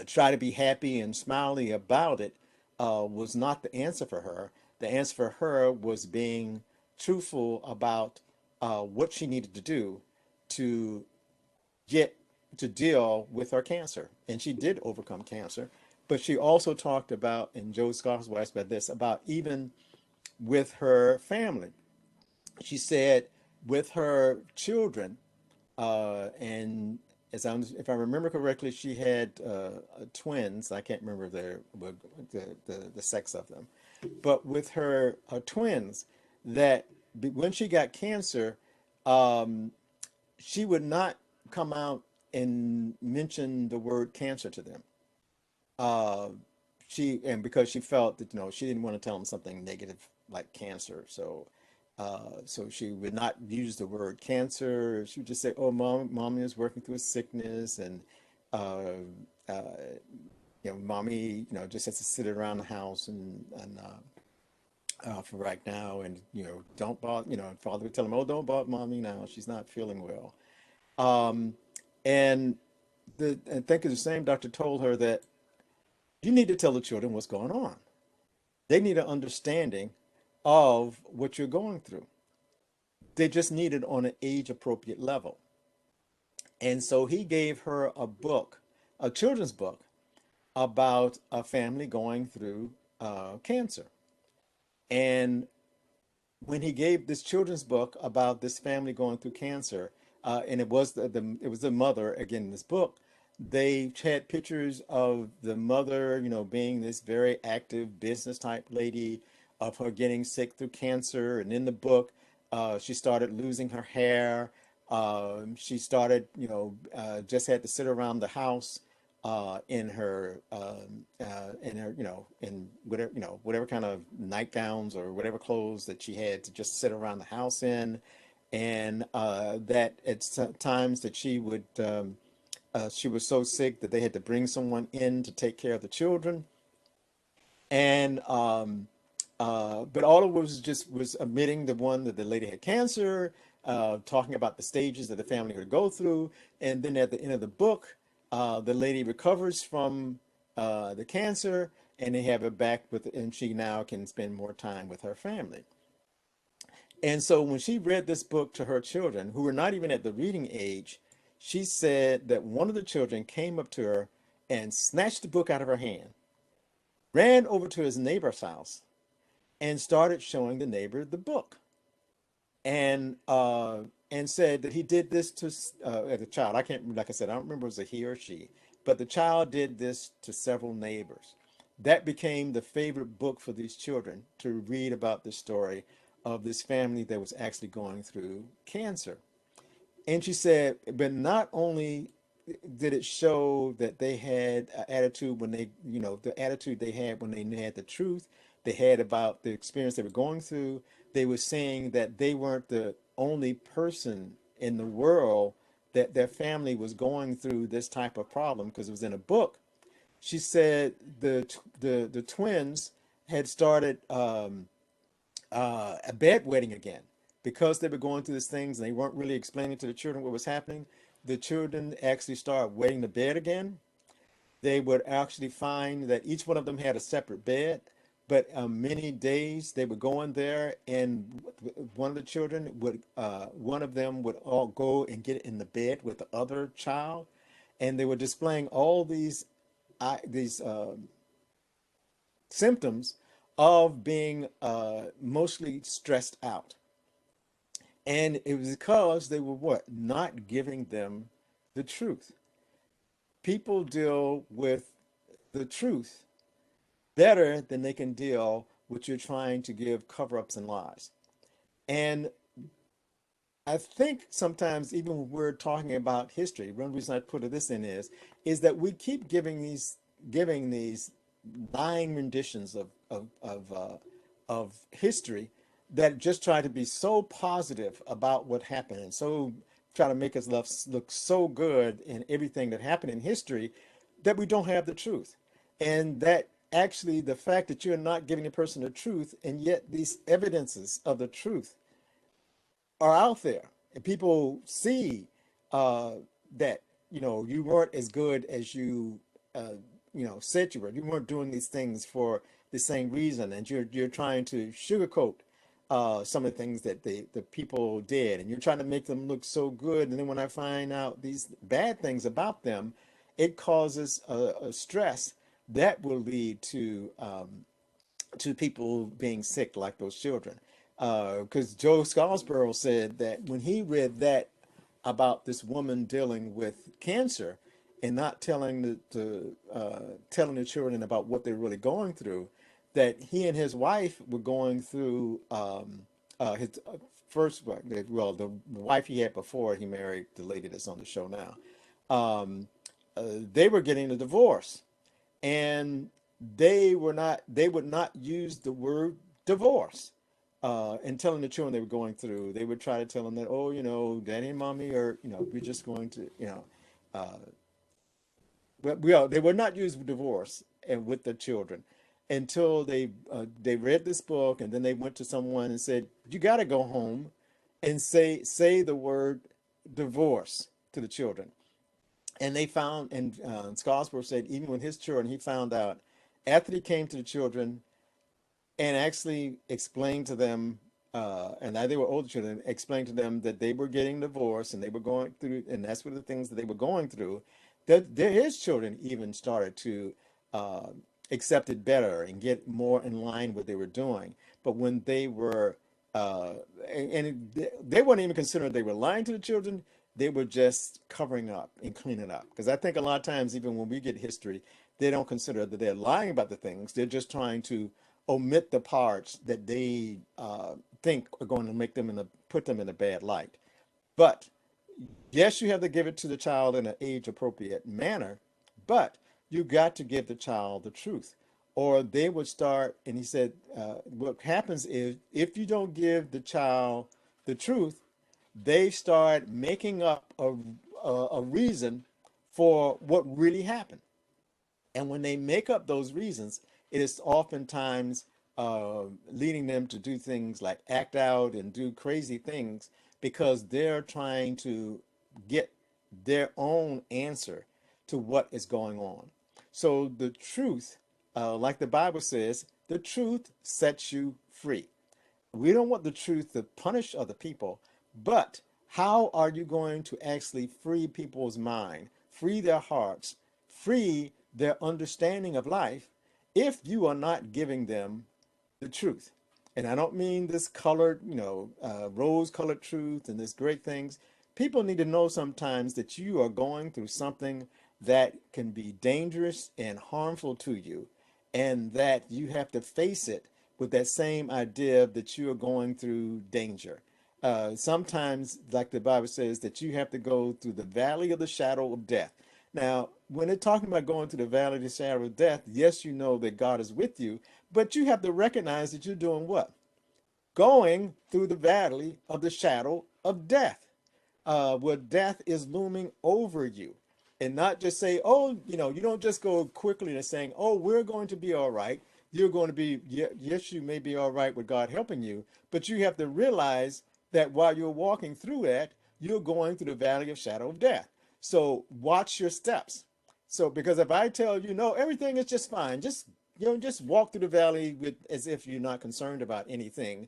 try to be happy and smiley about it, was not the answer for her. The answer for her was being truthful about what she needed to do to get to deal with her cancer. And she did overcome cancer. But she also talked about, and Joe Scott was asked about this, about even with her family. She said with her children, and if I remember correctly, she had twins. I can't remember the sex of them, but with her twins, that when she got cancer, um, she would not come out and mention the word cancer to them. Uh, and because she felt that she didn't want to tell them something negative like cancer, so she would not use the word cancer. She would just say, "Oh, mommy is working through a sickness, and uh, uh, mommy, just has to sit around the house and for right now, and don't bother." Father would tell him, "Oh, don't bother mommy now. She's not feeling well." Um, and I think the same doctor told her that you need to tell the children what's going on. They need an understanding of what you're going through. They just need it on an age appropriate level. And so he gave her a book, a children's book, about a family going through cancer. And when he gave this children's book about this family going through cancer, and it was the mother again in this book. They had pictures of the mother, being this very active business type lady, of her getting sick through cancer. And in the book, she started losing her hair. She started, just had to sit around the house in her, in whatever, whatever kind of nightgowns or whatever clothes that she had to just sit around the house in. And that at times that she was so sick that they had to bring someone in to take care of the children. And but all it was admitting the one that the lady had cancer, talking about the stages that the family would go through, and then at the end of the book, the lady recovers from the cancer, and they have her back and she now can spend more time with her family. And so when she read this book to her children, who were not even at the reading age, she said that one of the children came up to her and snatched the book out of her hand, ran over to his neighbor's house, and started showing the neighbor the book, and said that he did this to as a child. I can't, like I said, I don't remember if it was a he or she, but the child did this to several neighbors. That became the favorite book for these children to read about the story of this family that was actually going through cancer. And she said, but not only did it show that they had an attitude when the attitude they had when they had the truth they had about the experience they were going through, they were saying that they weren't the only person in the world that their family was going through this type of problem, because it was in a book. She said the twins had started a bedwetting again because they were going through these things and they weren't really explaining to the children what was happening. The children actually started wetting the bed again. They would actually find that each one of them had a separate bed, but many days they would go in there, and one of the children would, one of them would all go and get in the bed with the other child, and they were displaying all these symptoms of being mostly stressed out. And it was because they were what? Not giving them the truth. People deal with the truth better than they can deal with you trying to give cover-ups and lies. And I think sometimes even when we're talking about history, one reason I put this in is that we keep giving these lying renditions of history that just try to be so positive about what happened, and so try to make us look so good in everything that happened in history, that we don't have the truth. And that actually the fact that you're not giving a person the truth, and yet these evidences of the truth are out there, and people see uh, that you weren't as good as uh, said you were. You weren't doing these things for the same reason, and you're trying to sugarcoat some of the things that the people did, and you're trying to make them look so good. And then when I find out these bad things about them, it causes a stress that will lead to people being sick, like those children. Because Joe Scarborough said that when he read that about this woman dealing with cancer and not telling the children about what they're really going through, that he and his wife were going through his first, well, the wife he had before he married the lady that's on the show now. Um, they were getting a divorce, and they would not use the word divorce and telling the children they were going through. They would try to tell them that, oh, daddy and mommy are, we're just going to, uh, but they would not use divorce and with the children until they read this book, and then they went to someone and said, you got to go home and say the word divorce to the children. And they found, and Scarborough said, even with his children, he found out after he came to the children and actually explained to them, and now they were older children, explained to them that they were getting divorced and they were going through, and that's one of the things that they were going through, that his children even started to uh, accept it better and get more in line with what they were doing. But when they were, uh, they weren't even considering they were lying to the children, they were just covering up and cleaning up. Because I think a lot of times, even when we get history, they don't consider that they're lying about the things. They're just trying to omit the parts that they think are going to make them put them in a bad light. But yes, you have to give it to the child in an age appropriate manner, but you got to give the child the truth, or they would start. And he said, what happens is if you don't give the child the truth, they start making up a reason for what really happened. And when they make up those reasons, it is oftentimes leading them to do things like act out and do crazy things because they're trying to get their own answer to what is going on. So the truth, like the Bible says, the truth sets you free. We don't want the truth to punish other people, but how are you going to actually free people's mind, free their hearts, free their understanding of life if you are not giving them the truth? And I don't mean this colored, rose-colored truth and this great things. People need to know sometimes that you are going through something that can be dangerous and harmful to you, and that you have to face it with that same idea that you are going through danger. Sometimes, like the Bible says, that you have to go through the valley of the shadow of death. Now, when they're talking about going through the valley of the shadow of death, yes, you know that God is with you, but you have to recognize that you're doing what? going through the valley of the shadow of death, where death is looming over you. And not just say, oh, you don't just go quickly to saying, oh, we're going to be all right. You're going to be, yes, you may be all right with God helping you, but you have to realize that while you're walking through that, you're going through the valley of shadow of death. So watch your steps. So, because if I tell you, no, everything is just fine, just walk through the valley with as if you're not concerned about anything.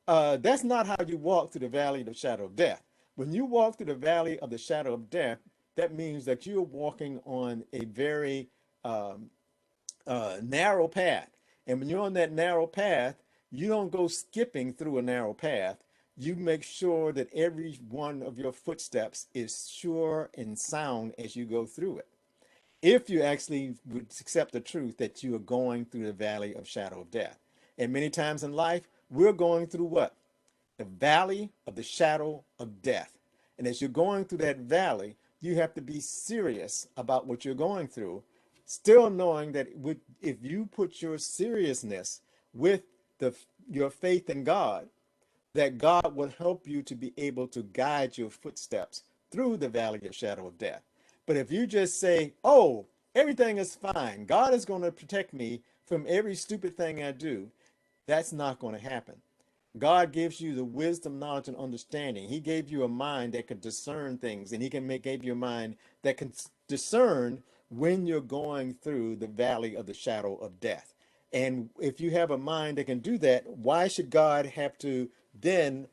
That's not how you walk through the valley of the shadow of death. When you walk through the valley of the shadow of death, that means that you're walking on a very um, narrow path. And when you're on that narrow path, you don't go skipping through a narrow path. You make sure that every one of your footsteps is sure and sound as you go through it. If you actually would accept the truth that you are going through the valley of shadow of death. And many times in life, we're going through what? The valley of the shadow of death. And as you're going through that valley, you have to be serious about what you're going through, still knowing that if you put your seriousness with your faith in God, that God will help you to be able to guide your footsteps through the valley of shadow of death. But if you just say, oh, everything is fine, God is going to protect me from every stupid thing I do, that's not going to happen. God gives you the wisdom, knowledge, and understanding. He gave you a mind that can discern things, and He gave you a mind that can discern when you're going through the valley of the shadow of death. And if you have a mind that can do that, why should God have to then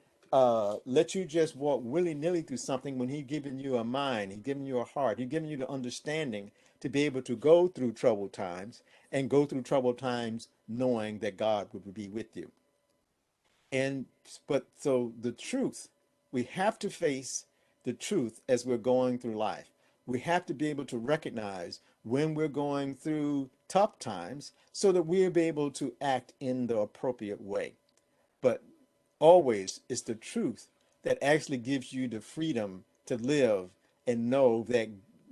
let you just walk willy-nilly through something when He's given you a mind, He's given you a heart, He's given you the understanding to be able to go through troubled times and go through troubled times knowing that God would be with you. And but so the truth, we have to face the truth as we're going through life. We have to be able to recognize when we're going through tough times so that we'll be able to act in the appropriate way. But always it's the truth that actually gives you the freedom to live and know that,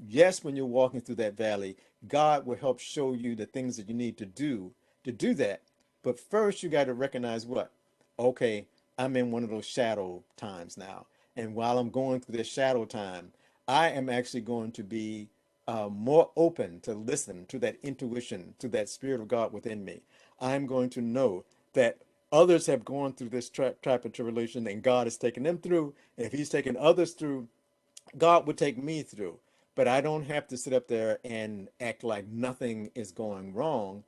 yes, when you're walking through that valley, God will help show you the things that you need to do that. But first, you got to recognize what? Okay, I'm in one of those shadow times now. And while I'm going through this shadow time, I am actually going to be more open to listen to that intuition, to that spirit of God within me. I'm going to know that others have gone through this type of tribulation and God has taken them through. And if He's taken others through, God would take me through. But I don't have to sit up there and act like nothing is going wrong,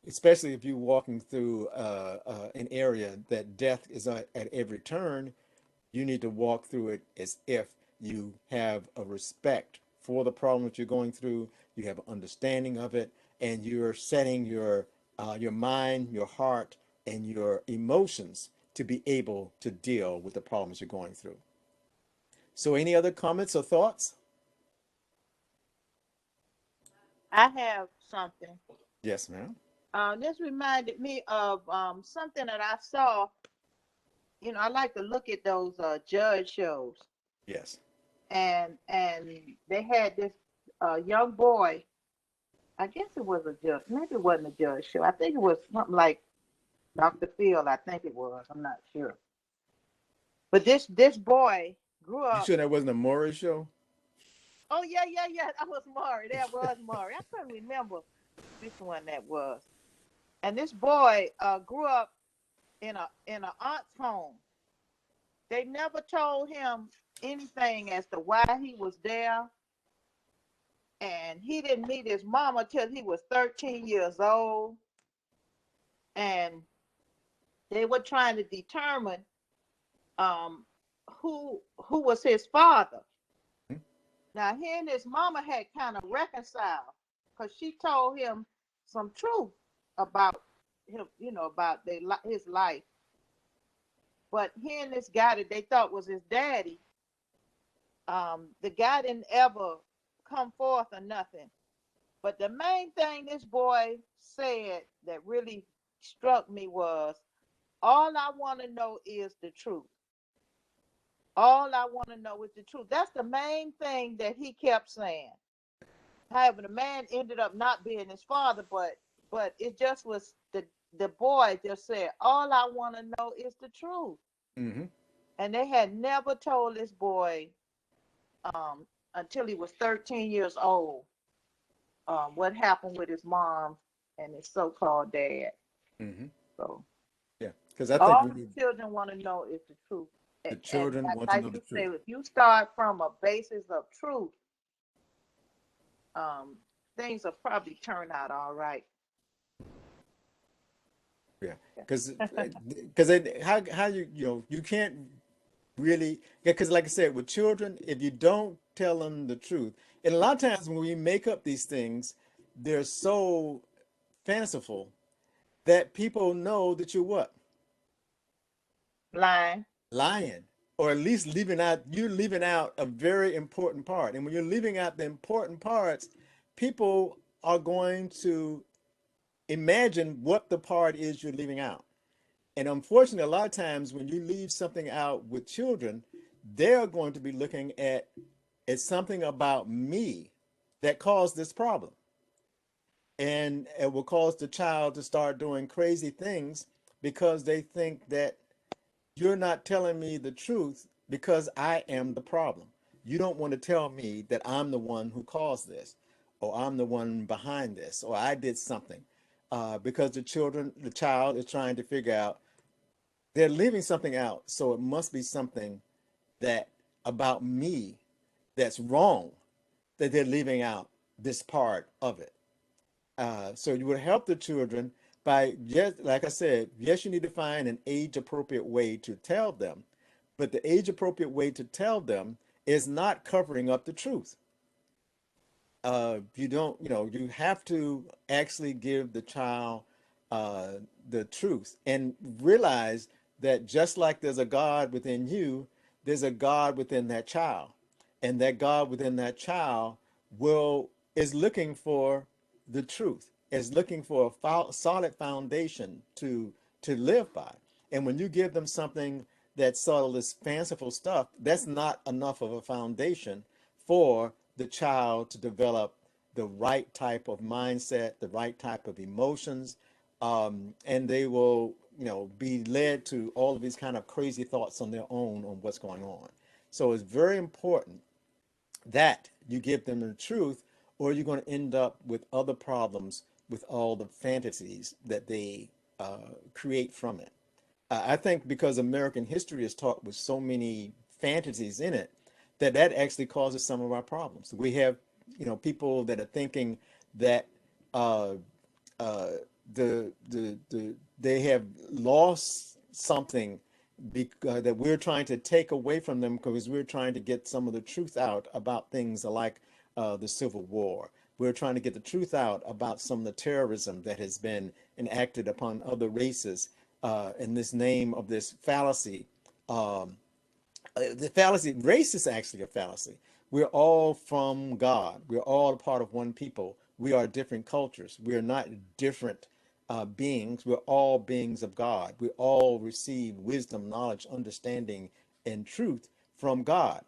especially if you're walking through an area that death is at every turn. You need to walk through it as if you have a respect for the problem that you're going through, you have an understanding of it, and you're setting your mind, your heart, and your emotions to be able to deal with the problems you're going through. So, any other comments or thoughts? I have something. Yes, ma'am. This reminded me of something that I saw. I like to look at those judge shows, Yes. and they had this young boy. I guess it was a judge. Maybe it wasn't a judge show. I think it was something like Dr. Phil. I think it was. I'm not sure. But this boy grew You up. sure that wasn't a Maury show? Oh yeah, yeah, yeah. That was Maury. That was Maury. I couldn't remember which one that was. And this boy grew up in a aunt's home. They never told him anything as to why he was there, and he didn't meet his mama till he was 13 years old. And they were trying to determine um, who was his father. Now, he and his mama had kind of reconciled because she told him some truth about him, about his life. But he and this guy that they thought was his daddy, the guy didn't ever come forth or nothing. But the main thing this boy said that really struck me was, all I want to know is the truth. All I want to know is the truth. That's the main thing that he kept saying. However, the man ended up not being his father, but it just was the boy just said, "All I want to know is the truth." Mm-hmm. And they had never told this boy um, until he was 13 years old what happened with his mom and his so-called dad. Mm-hmm. So Yeah, because I think all we the need children want to know is the truth. the And children want to like know the you say, truth. if you start from a basis of truth, um, things will probably turn out all right. Yeah, because how you can't really, yeah, because like I said, with children, if you don't tell them the truth, and a lot of times when we make up these things, they're so fanciful that people know that you're what? Lying. Lying, or at least you're leaving out a very important part. And when you're leaving out the important parts, people are going to imagine what the part is you're leaving out. And unfortunately, a lot of times when you leave something out with children, they're going to be looking at it's something about me that caused this problem. And it will cause the child to start doing crazy things because they think that you're not telling me the truth because I am the problem. You don't want to tell me that I'm the one who caused this, or I'm the one behind this, or I did something. Because the child is trying to figure out, they're leaving something out, so it must be something that about me that's wrong that they're leaving out this part of it. So you would help the children by, just like I said, yes, you need to find an age appropriate way to tell them, but the age appropriate way to tell them is not covering up the truth. You don't, you have to actually give the child uh, the truth and realize that just like there's a God within you, there's a God within that child, and that God within that child will is looking for the truth, is looking for a solid foundation to live by. And when you give them something that's sort of this fanciful stuff, that's not enough of a foundation for the child to develop the right type of mindset, the right type of emotions, and they will, be led to all of these kind of crazy thoughts on their own on what's going on. So it's very important that you give them the truth, or you're going to end up with other problems with all the fantasies that they create from it. I think because American history is taught with so many fantasies in it, that actually causes some of our problems. We have, people that are thinking that uh, uh, they have lost something that we're trying to take away from them because we're trying to get some of the truth out about things like the Civil War. We're trying to get the truth out about some of the terrorism that has been enacted upon other races in this name of this fallacy. Um, the fallacy, race is actually a fallacy. We're all from God. We're all a part of one people. We are different cultures. We are not different beings. We're all beings of God. We all receive wisdom, knowledge, understanding, and truth from God.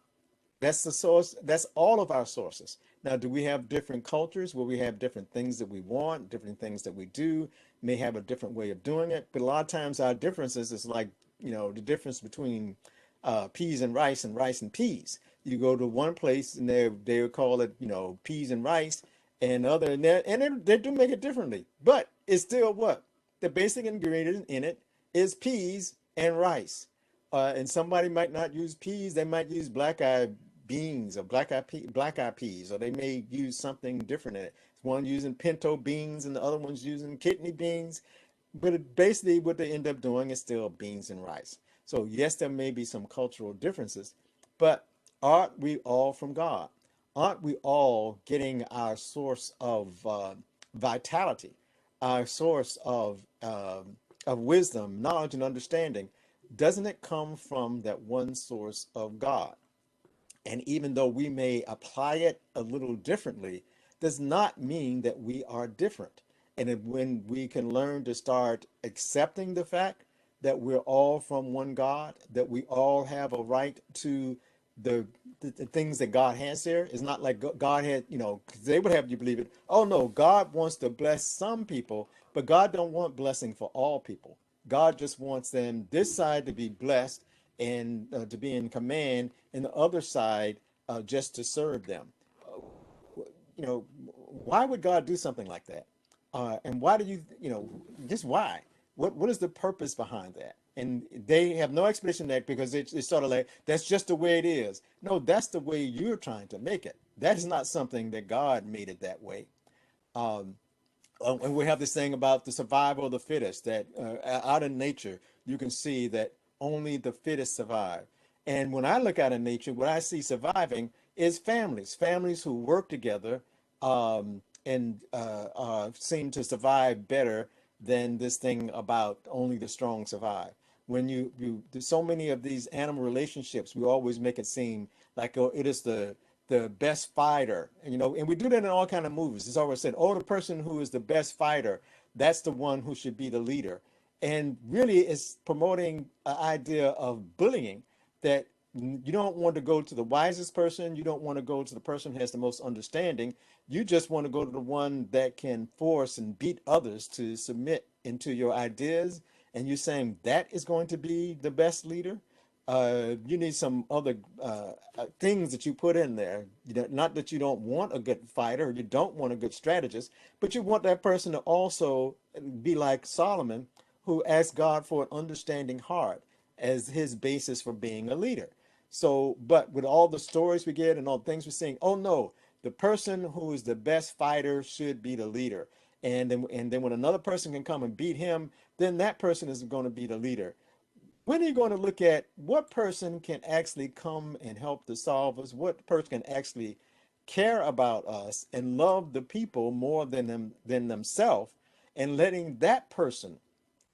That's the source. That's all of our sources. Now, do we have different cultures where we have different things that we want, different things that we do, may have a different way of doing it? But a lot of times our differences is like, the difference between peas and rice and peas. You go to one place and they would call it, peas and rice, and other and that, and they do make it differently. But it's still what? The basic ingredient in it is peas and rice. And somebody might not use peas; they might use black-eyed beans or black-eyed peas, or they may use something different in it. One using pinto beans, and the other one's using kidney beans. But basically, what they end up doing is still beans and rice. So yes, there may be some cultural differences, but aren't we all from God? Aren't we all getting our source of vitality, our source of wisdom, knowledge, and understanding? Doesn't it come from that one source of God? And even though we may apply it a little differently, does not mean that we are different. And when we can learn to start accepting the fact that we're all from one God, that we all have a right to the, the things that God has there. It's not like God had, 'cause they would have you believe it. Oh no, God wants to bless some people, But God don't want blessing for all people. God just wants them this side to be blessed and to be in command, and the other side just to serve them. You know, why would God do something like that? And why do you, you know, just why? What is the purpose behind that? And they have no explanation that because it's sort of like that's just the way it is. No, that's the way you're trying to make it. That is not something that God made it that way. Um, and we have this thing about the survival of the fittest that out in nature you can see that only the fittest survive. And when I look out in nature, what I see surviving is families who work together and seem to survive better than this thing about only the strong survive. When there's so many of these animal relationships, we always make it seem like it is the best fighter, you know, and we do that in all kind of movies. It's always said, oh, the person who is the best fighter, that's the one who should be the leader. And really it's promoting an idea of bullying that you don't want to go to the wisest person. You don't want to go to the person who has the most understanding. You just want to go to the one that can force and beat others to submit into your ideas. And you're saying that is going to be the best leader. You need some other things that you put in there. You know, not that you don't want a good fighter, you don't want a good strategist, but you want that person to also be like Solomon, who asked God for an understanding heart as his basis for being a leader. So, but with all the stories we get and all the things we're seeing, oh no, the person who is the best fighter should be the leader. And then when another person can come and beat him, then that person is going to be the leader. When are you going to look at what person can actually come and help to solve us? What person can actually care about us and love the people more than themselves, and letting that person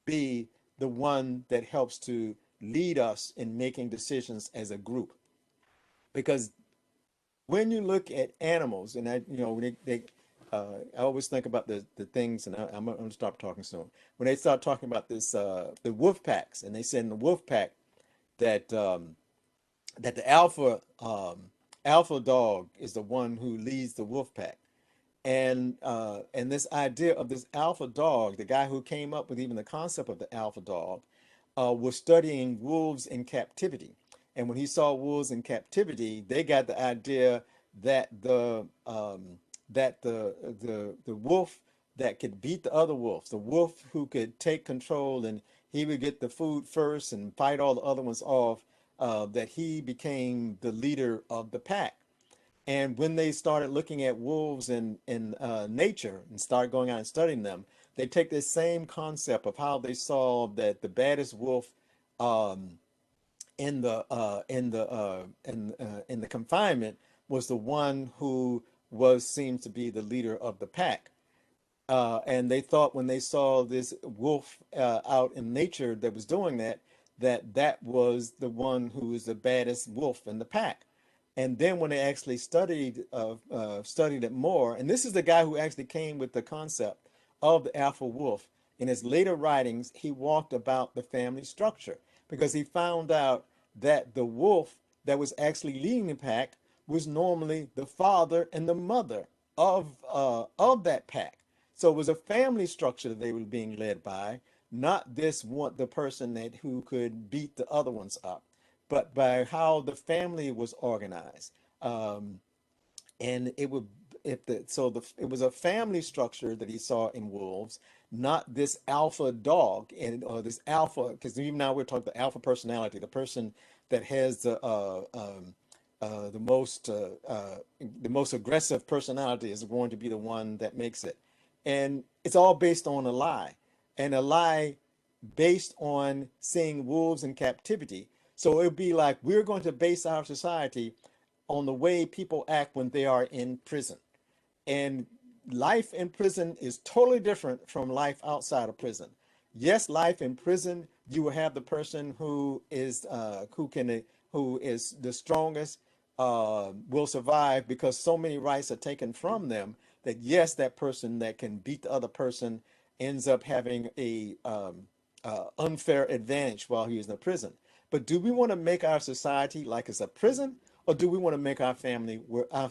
be the one that helps to lead us in making decisions as a group? Because when you look at animals, and I always think about the things, and I'm going to stop talking soon. When they start talking about this, the wolf packs, and they said in the wolf pack that that the alpha dog is the one who leads the wolf pack, and this idea of this alpha dog, the guy who came up with even the concept of the alpha dog, was studying wolves in captivity. And when he saw wolves in captivity, they got the idea that the wolf that could beat the other wolves, the wolf who could take control and he would get the food first and fight all the other ones off, that he became the leader of the pack. And when they started looking at wolves in nature and started going out and studying them, they take this same concept of how they saw that the baddest wolf um, in the confinement was the one who was seems to be the leader of the pack. And they thought when they saw this wolf out in nature that was doing that, that was the one who was the baddest wolf in the pack. And then when they actually studied it more, and this is the guy who actually came with the concept of the alpha wolf. In his later writings, he walked about the family structure because he found out that the wolf that was actually leading the pack was normally the father and the mother of that pack. So it was a family structure that they were being led by, not this one, the person that who could beat the other ones up, but by how the family was organized. And it would if the so the it was a family structure that he saw in wolves, not this alpha dog and or this alpha, because even now we're talking the alpha personality, the person that has the most aggressive personality is going to be the one that makes it. And it's all based on a lie, and a lie based on seeing wolves in captivity. So it would be like we're going to base our society on the way people act when they are in prison. And life in prison is totally different from life outside of prison. Yes, life in prison, you will have the person who is the strongest, will survive because so many rights are taken from them that yes, that person that can beat the other person ends up having a unfair advantage while he is in the prison. But do we want to make our society like it's a prison, or do we want to make our family where our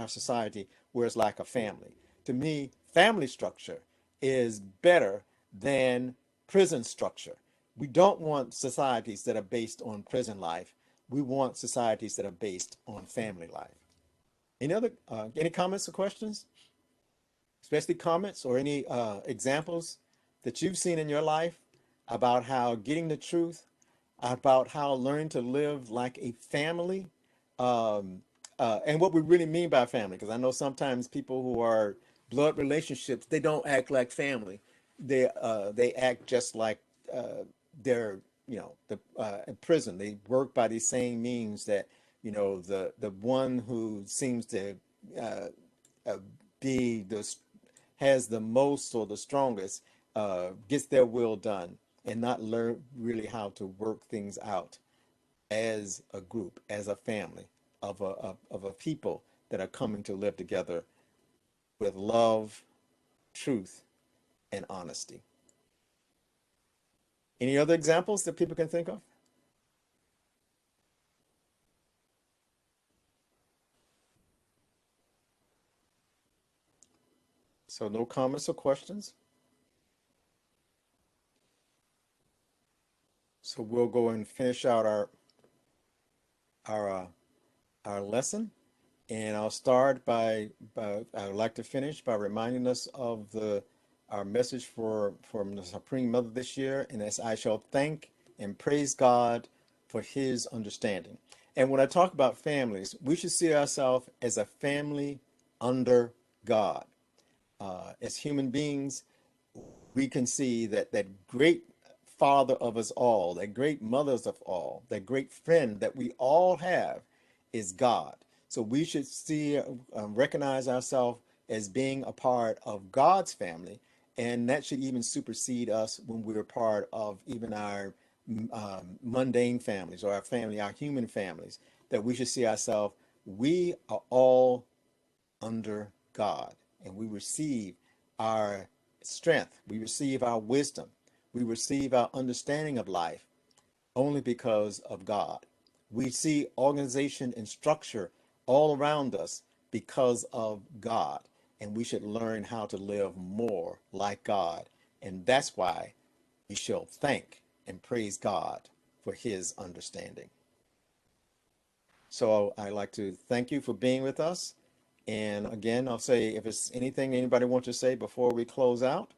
society where it's like a family? To me, family structure is better than prison structure. We don't want societies that are based on prison life. We want societies that are based on family life. Any comments or questions, especially comments or any examples that you've seen in your life about how getting the truth, about how learning to live like a family, um, and what we really mean by family? Because I know sometimes people who are blood relationships, they don't act like family. They act just like they're, in prison. They work by these same means that, the one who seems to uh, uh, be the has the most or the strongest gets their will done, and not learn really how to work things out as a group, as a family of a people that are coming to live together with love, truth, and honesty. Any other examples that people can think of? So no comments or questions. So we'll go and finish out our uh, our lesson. And I'll start by I would like to finish by reminding us of the our message from the Supreme Mother this year, and as I shall thank and praise God for his understanding. And when I talk about families, we should see ourselves as a family under God. As human beings, we can see that great father of us all, that great mothers of all, that great friend that we all have is God. So we should see, recognize ourselves as being a part of God's family, and that should even supersede us when we're part of even our mundane families or our family, our human families. That we should see ourselves, we are all under God, and we receive our strength, we receive our wisdom, we receive our understanding of life only because of God. We see organization and structure all around us because of God, and we should learn how to live more like God. And that's why we shall thank and praise God for his understanding. So I'd like to thank you for being with us. And again, I'll say if it's anything anybody wants to say before we close out.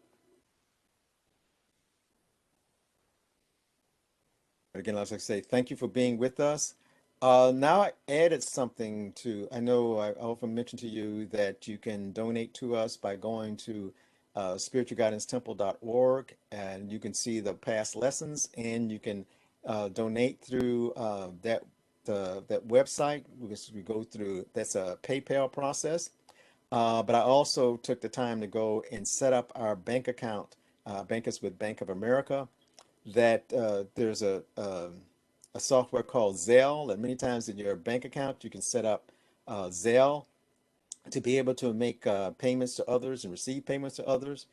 Again, I'd like to say thank you for being with us. Now I added something to, I know I often mention to you that you can donate to us by going to spiritualguidancetemple.org, and you can see the past lessons, and you can donate through that website. We go through, that's a PayPal process. But I also took the time to go and set up our bank account, Bankers with Bank of America. That there's a software called Zelle, and many times in your bank account you can set up Zelle to be able to make payments to others and receive payments to others.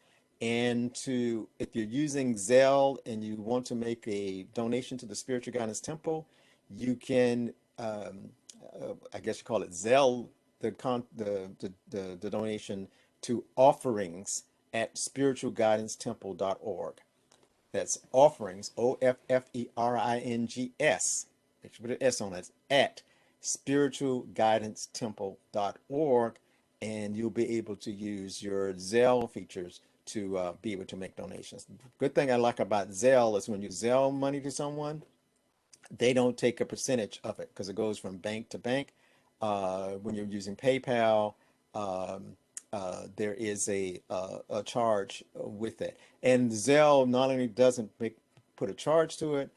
And to, if you're using Zelle and you want to make a donation to the Spiritual Guidance Temple, you can, I guess you call it Zelle, the donation to offerings at spiritualguidancetemple.org. That's offerings, OFFERINGS. Make sure you put an S on it, at spiritualguidancetemple.org, and you'll be able to use your Zelle features to be able to make donations. Good thing I like about Zelle is when you Zelle money to someone, they don't take a percentage of it because it goes from bank to bank. When you're using PayPal, um, there is a charge with it. And Zelle not only doesn't put a charge to it,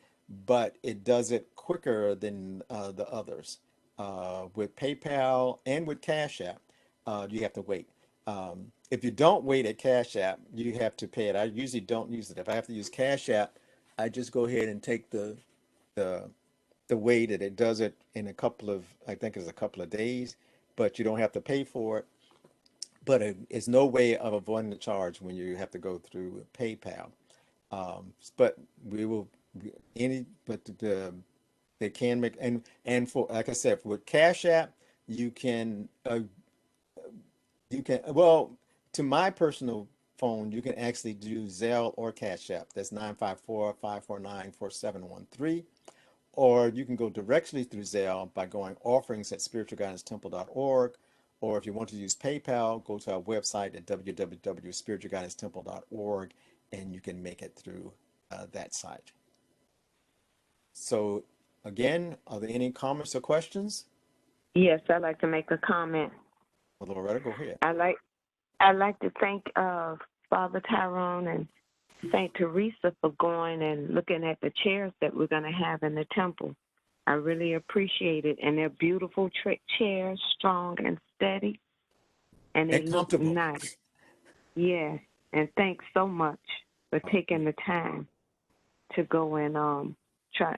but it does it quicker than the others. With PayPal and with Cash App, you have to wait. If you don't wait at Cash App, you have to pay it. I usually don't use it. If I have to use Cash App, I just go ahead and take the the way that it does it in a couple of, I think it's a couple of days, but you don't have to pay for it. But it's no way of avoiding the charge when you have to go through PayPal. But we will any but they can make, and for, like I said, with Cash App, you can you can, well, to my personal phone, you can actually do Zelle or Cash App. That's 954-549-4713. Or you can go directly through Zelle by going offerings at spiritualguidancetemple.org. Or if you want to use PayPal, go to our website at www.spiritualguidancetemple.org and you can make it through that site. So again, are there any comments or questions? Yes, I'd like to make a comment. Well, Loretta, go ahead. I'd like to thank Father Tyrone and Saint Teresa for going and looking at the chairs that we're going to have in the temple. I really appreciate it, and they're beautiful chairs, strong and steady, and they And look comfortable. nice. Yeah, and thanks so much for taking the time to go and try,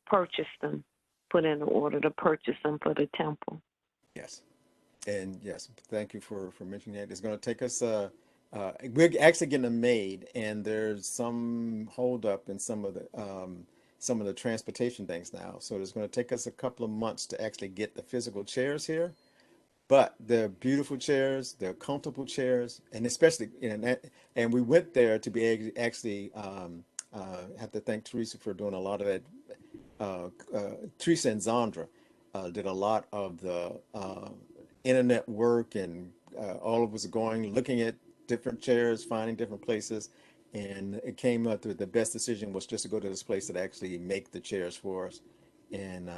purchase them, put in the order to purchase them for the temple. Yes. And yes, thank you for mentioning that. It's going to take us, we're actually getting them made, and there's some hold up in some of the transportation things now. So it's going to take us a couple of months to actually get the physical chairs here. But they're beautiful chairs, they're comfortable chairs, and especially, and we went there to be actually have to thank Teresa for doing a lot of that. Teresa and Zandra did a lot of the internet work, and all of us going, looking at different chairs, finding different places, and it came up that the best decision was just to go to this place that actually make the chairs for us, and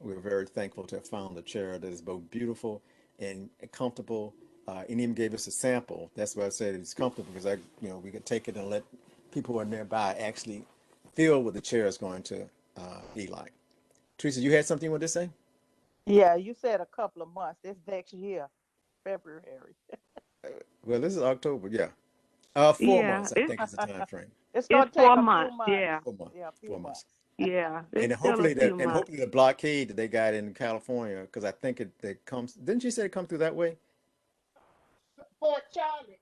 we were very thankful to have found a chair that is both beautiful and comfortable. And even gave us a sample. That's why I said it's comfortable, because we could take it and let people who are nearby actually feel what the chair is going to be like. Teresa, you had something you wanted to say? Yeah, you said a couple of months. This next year, February. Well, this is October, yeah. 4 months, I think, is the time frame. It's It's gonna take 4 a few months. months. Yeah, 4 months. Yeah, a few 4 months. months. yeah. It's And still a hopefully few months. the blockade that they got in California, because I think it comes. Didn't you say it come through that way? Port Charlotte.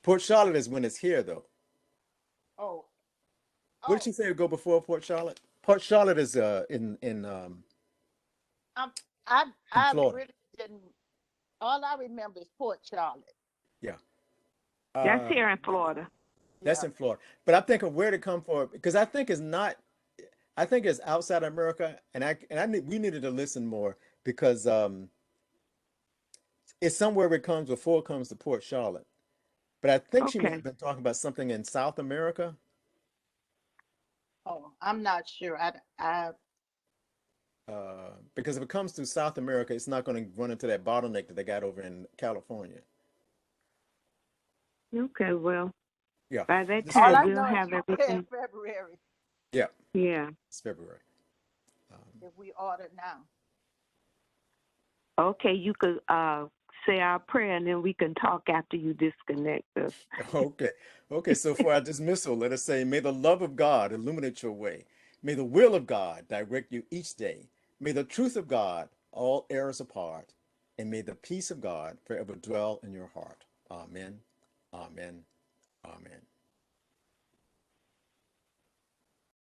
Port Charlotte is when it's here, though. Oh, What did oh. you say would go before Port Charlotte? Port Charlotte is Um, I in I Florida. really didn't. All I remember is Port Charlotte. Yeah. That's Uh, here in Florida. that's Yeah. in Florida. But I'm thinking where to come for, because I think it's not. I think it's outside America, and we needed to listen more, because it's somewhere where it comes before it comes to Port Charlotte. But I think she may Okay. have been talking about something in South America, Oh, I'm not sure. I because if it comes through South America, it's not going to run into that bottleneck that they got over in California. Okay. Well, Yeah, by that this is all what time I we. we'll know is have she said everything. February Yeah, Yeah. it's February. Um, if we order now. Okay. You could say our prayer, and then we can talk after you disconnect us. Okay. Okay. So for our dismissal, let us say, may the love of God illuminate your way. May the will of God direct you each day. May the truth of God all errors apart. And may the peace of God forever dwell in your heart. Amen. Amen. Amen.